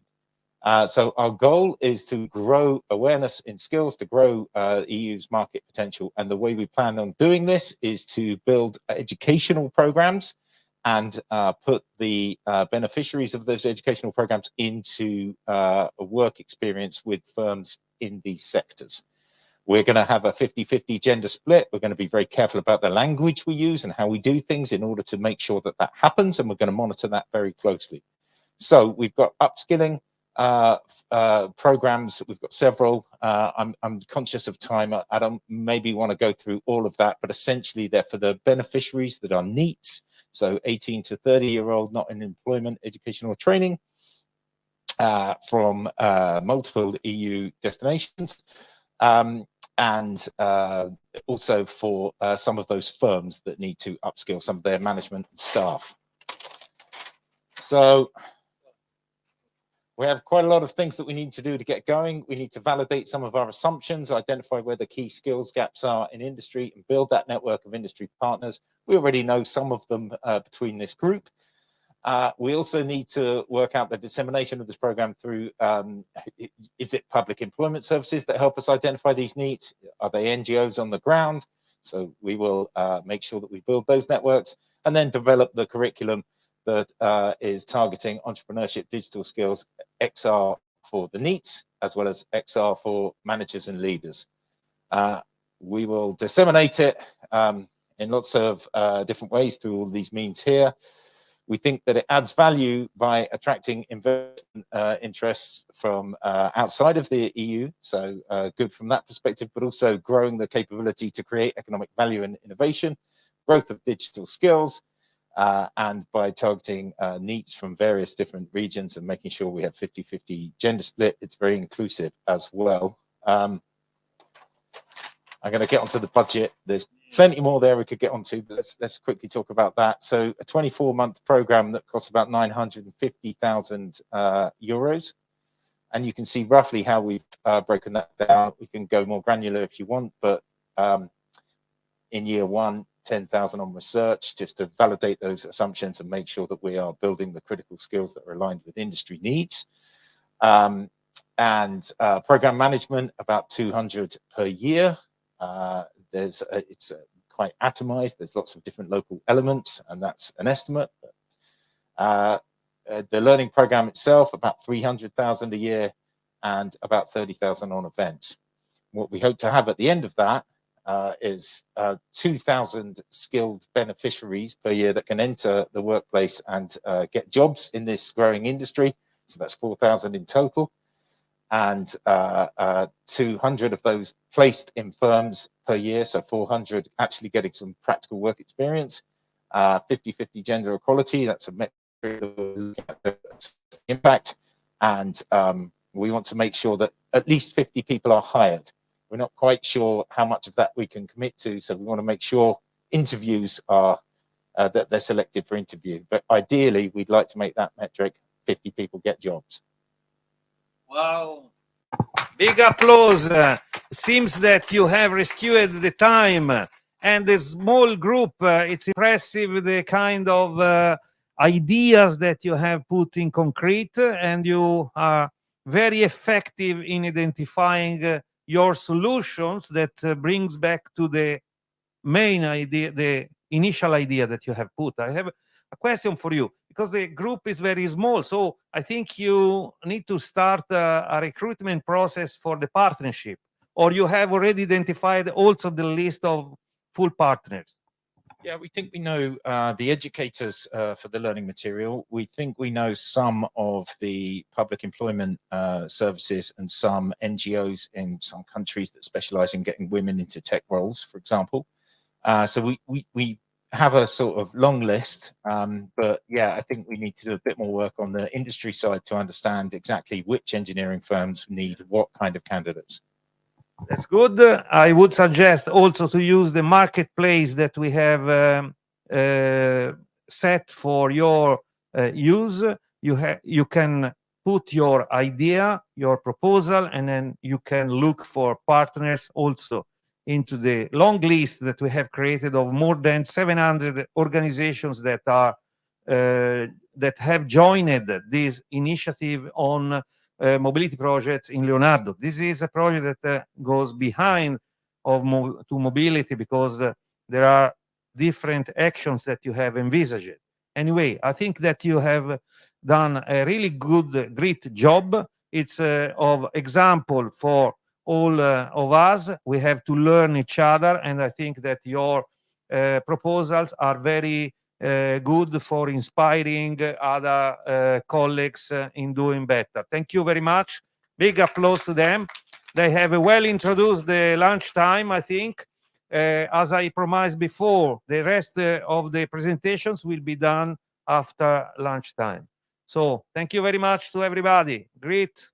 Speaker 10: So our goal is to grow awareness in skills, to grow EU's market potential. And the way we plan on doing this is to build educational programs and put the beneficiaries of those educational programs into a work experience with firms in these sectors. We're going to have a 50-50 gender split. We're going to be very careful about the language we use and how we do things in order to make sure that that happens. And we're going to monitor that very closely. So we've got upskilling programs. We've got several. I'm conscious of time. I don't maybe want to go through all of that, but essentially they're for the beneficiaries that are NEETs. So 18 to 30-year-old, not in employment, education, or training from multiple EU destinations. And also for some of those firms that need to upskill some of their management staff. So we have quite a lot of things that we need to do to get going. We need to validate some of our assumptions, identify where the key skills gaps are in industry, and build that network of industry partners. We already know some of them between this group. We also need to work out the dissemination of this program through, is it public employment services that help us identify these needs? Are they NGOs on the ground? So we will make sure that we build those networks, and then develop the curriculum that is targeting entrepreneurship, digital skills, XR for the NEETs, as well as XR for managers and leaders. We will disseminate it in lots of different ways through all these means here. We think that it adds value by attracting investment interests from outside of the EU, so good from that perspective, but also growing the capability to create economic value and innovation, growth of digital skills, and by targeting needs from various different regions and making sure we have 50-50 gender split. It's very inclusive as well. I'm going to get onto the budget. There's plenty more there we could get onto, but let's quickly talk about that. So a 24-month program that costs about 950,000 euros. And you can see roughly how we've broken that down. We can go more granular if you want, but in year one, 10,000 on research, just to validate those assumptions and make sure that we are building the critical skills that are aligned with industry needs. And program management, about 200 per year. It's quite atomized. There's lots of different local elements, and that's an estimate. The learning program itself, about 300,000 a year, and about 30,000 on events. What we hope to have at the end of that is 2,000 skilled beneficiaries per year that can enter the workplace and get jobs in this growing industry. So that's 4,000 in total. And 200 of those placed in firms per year, so 400 actually getting some practical work experience. 50-50 gender equality, that's a metric that we're looking at the impact. And we want to make sure that at least 50 people are hired. We're not quite sure how much of that we can commit to, so we want to make sure interviews are, that they're selected for interview. But ideally, we'd like to make that metric 50 people get jobs.
Speaker 1: Wow. Big applause. Seems that you have rescued the time and the small group. It's impressive the kind of ideas that you have put in concrete, and you are very effective in identifying your solutions that brings back to the main idea, the initial idea that you have put. I have a question for you, because the group is very small, so I think you need to start a recruitment process for the partnership, or you have already identified also the list of full partners.
Speaker 10: Yeah, we think we know the educators for the learning material. We think we know some of the public employment services and some NGOs in some countries that specialize in getting women into tech roles, for example. So we have a sort of long list, but yeah, I think we need to do a bit more work on the industry side to understand exactly which engineering firms need what kind of candidates.
Speaker 1: That's good. I would suggest also to use the marketplace that we have set for your use. You can put your idea, your proposal, and then you can look for partners also into the long list that we have created of more than 700 organizations that are that have joined this initiative on mobility projects in Leonardo. This is a project that goes behind of to mobility, because there are different actions that you have envisaged. Anyway, I think that you have done a really good, great job. It's of example for all of us. We have to learn each other, and I think that your proposals are very good for inspiring other colleagues in doing better. Thank you very much. Big applause to them. They have well introduced the lunchtime, I think. As I promised before, the rest of the presentations will be done after lunchtime. So thank you very much to everybody. Great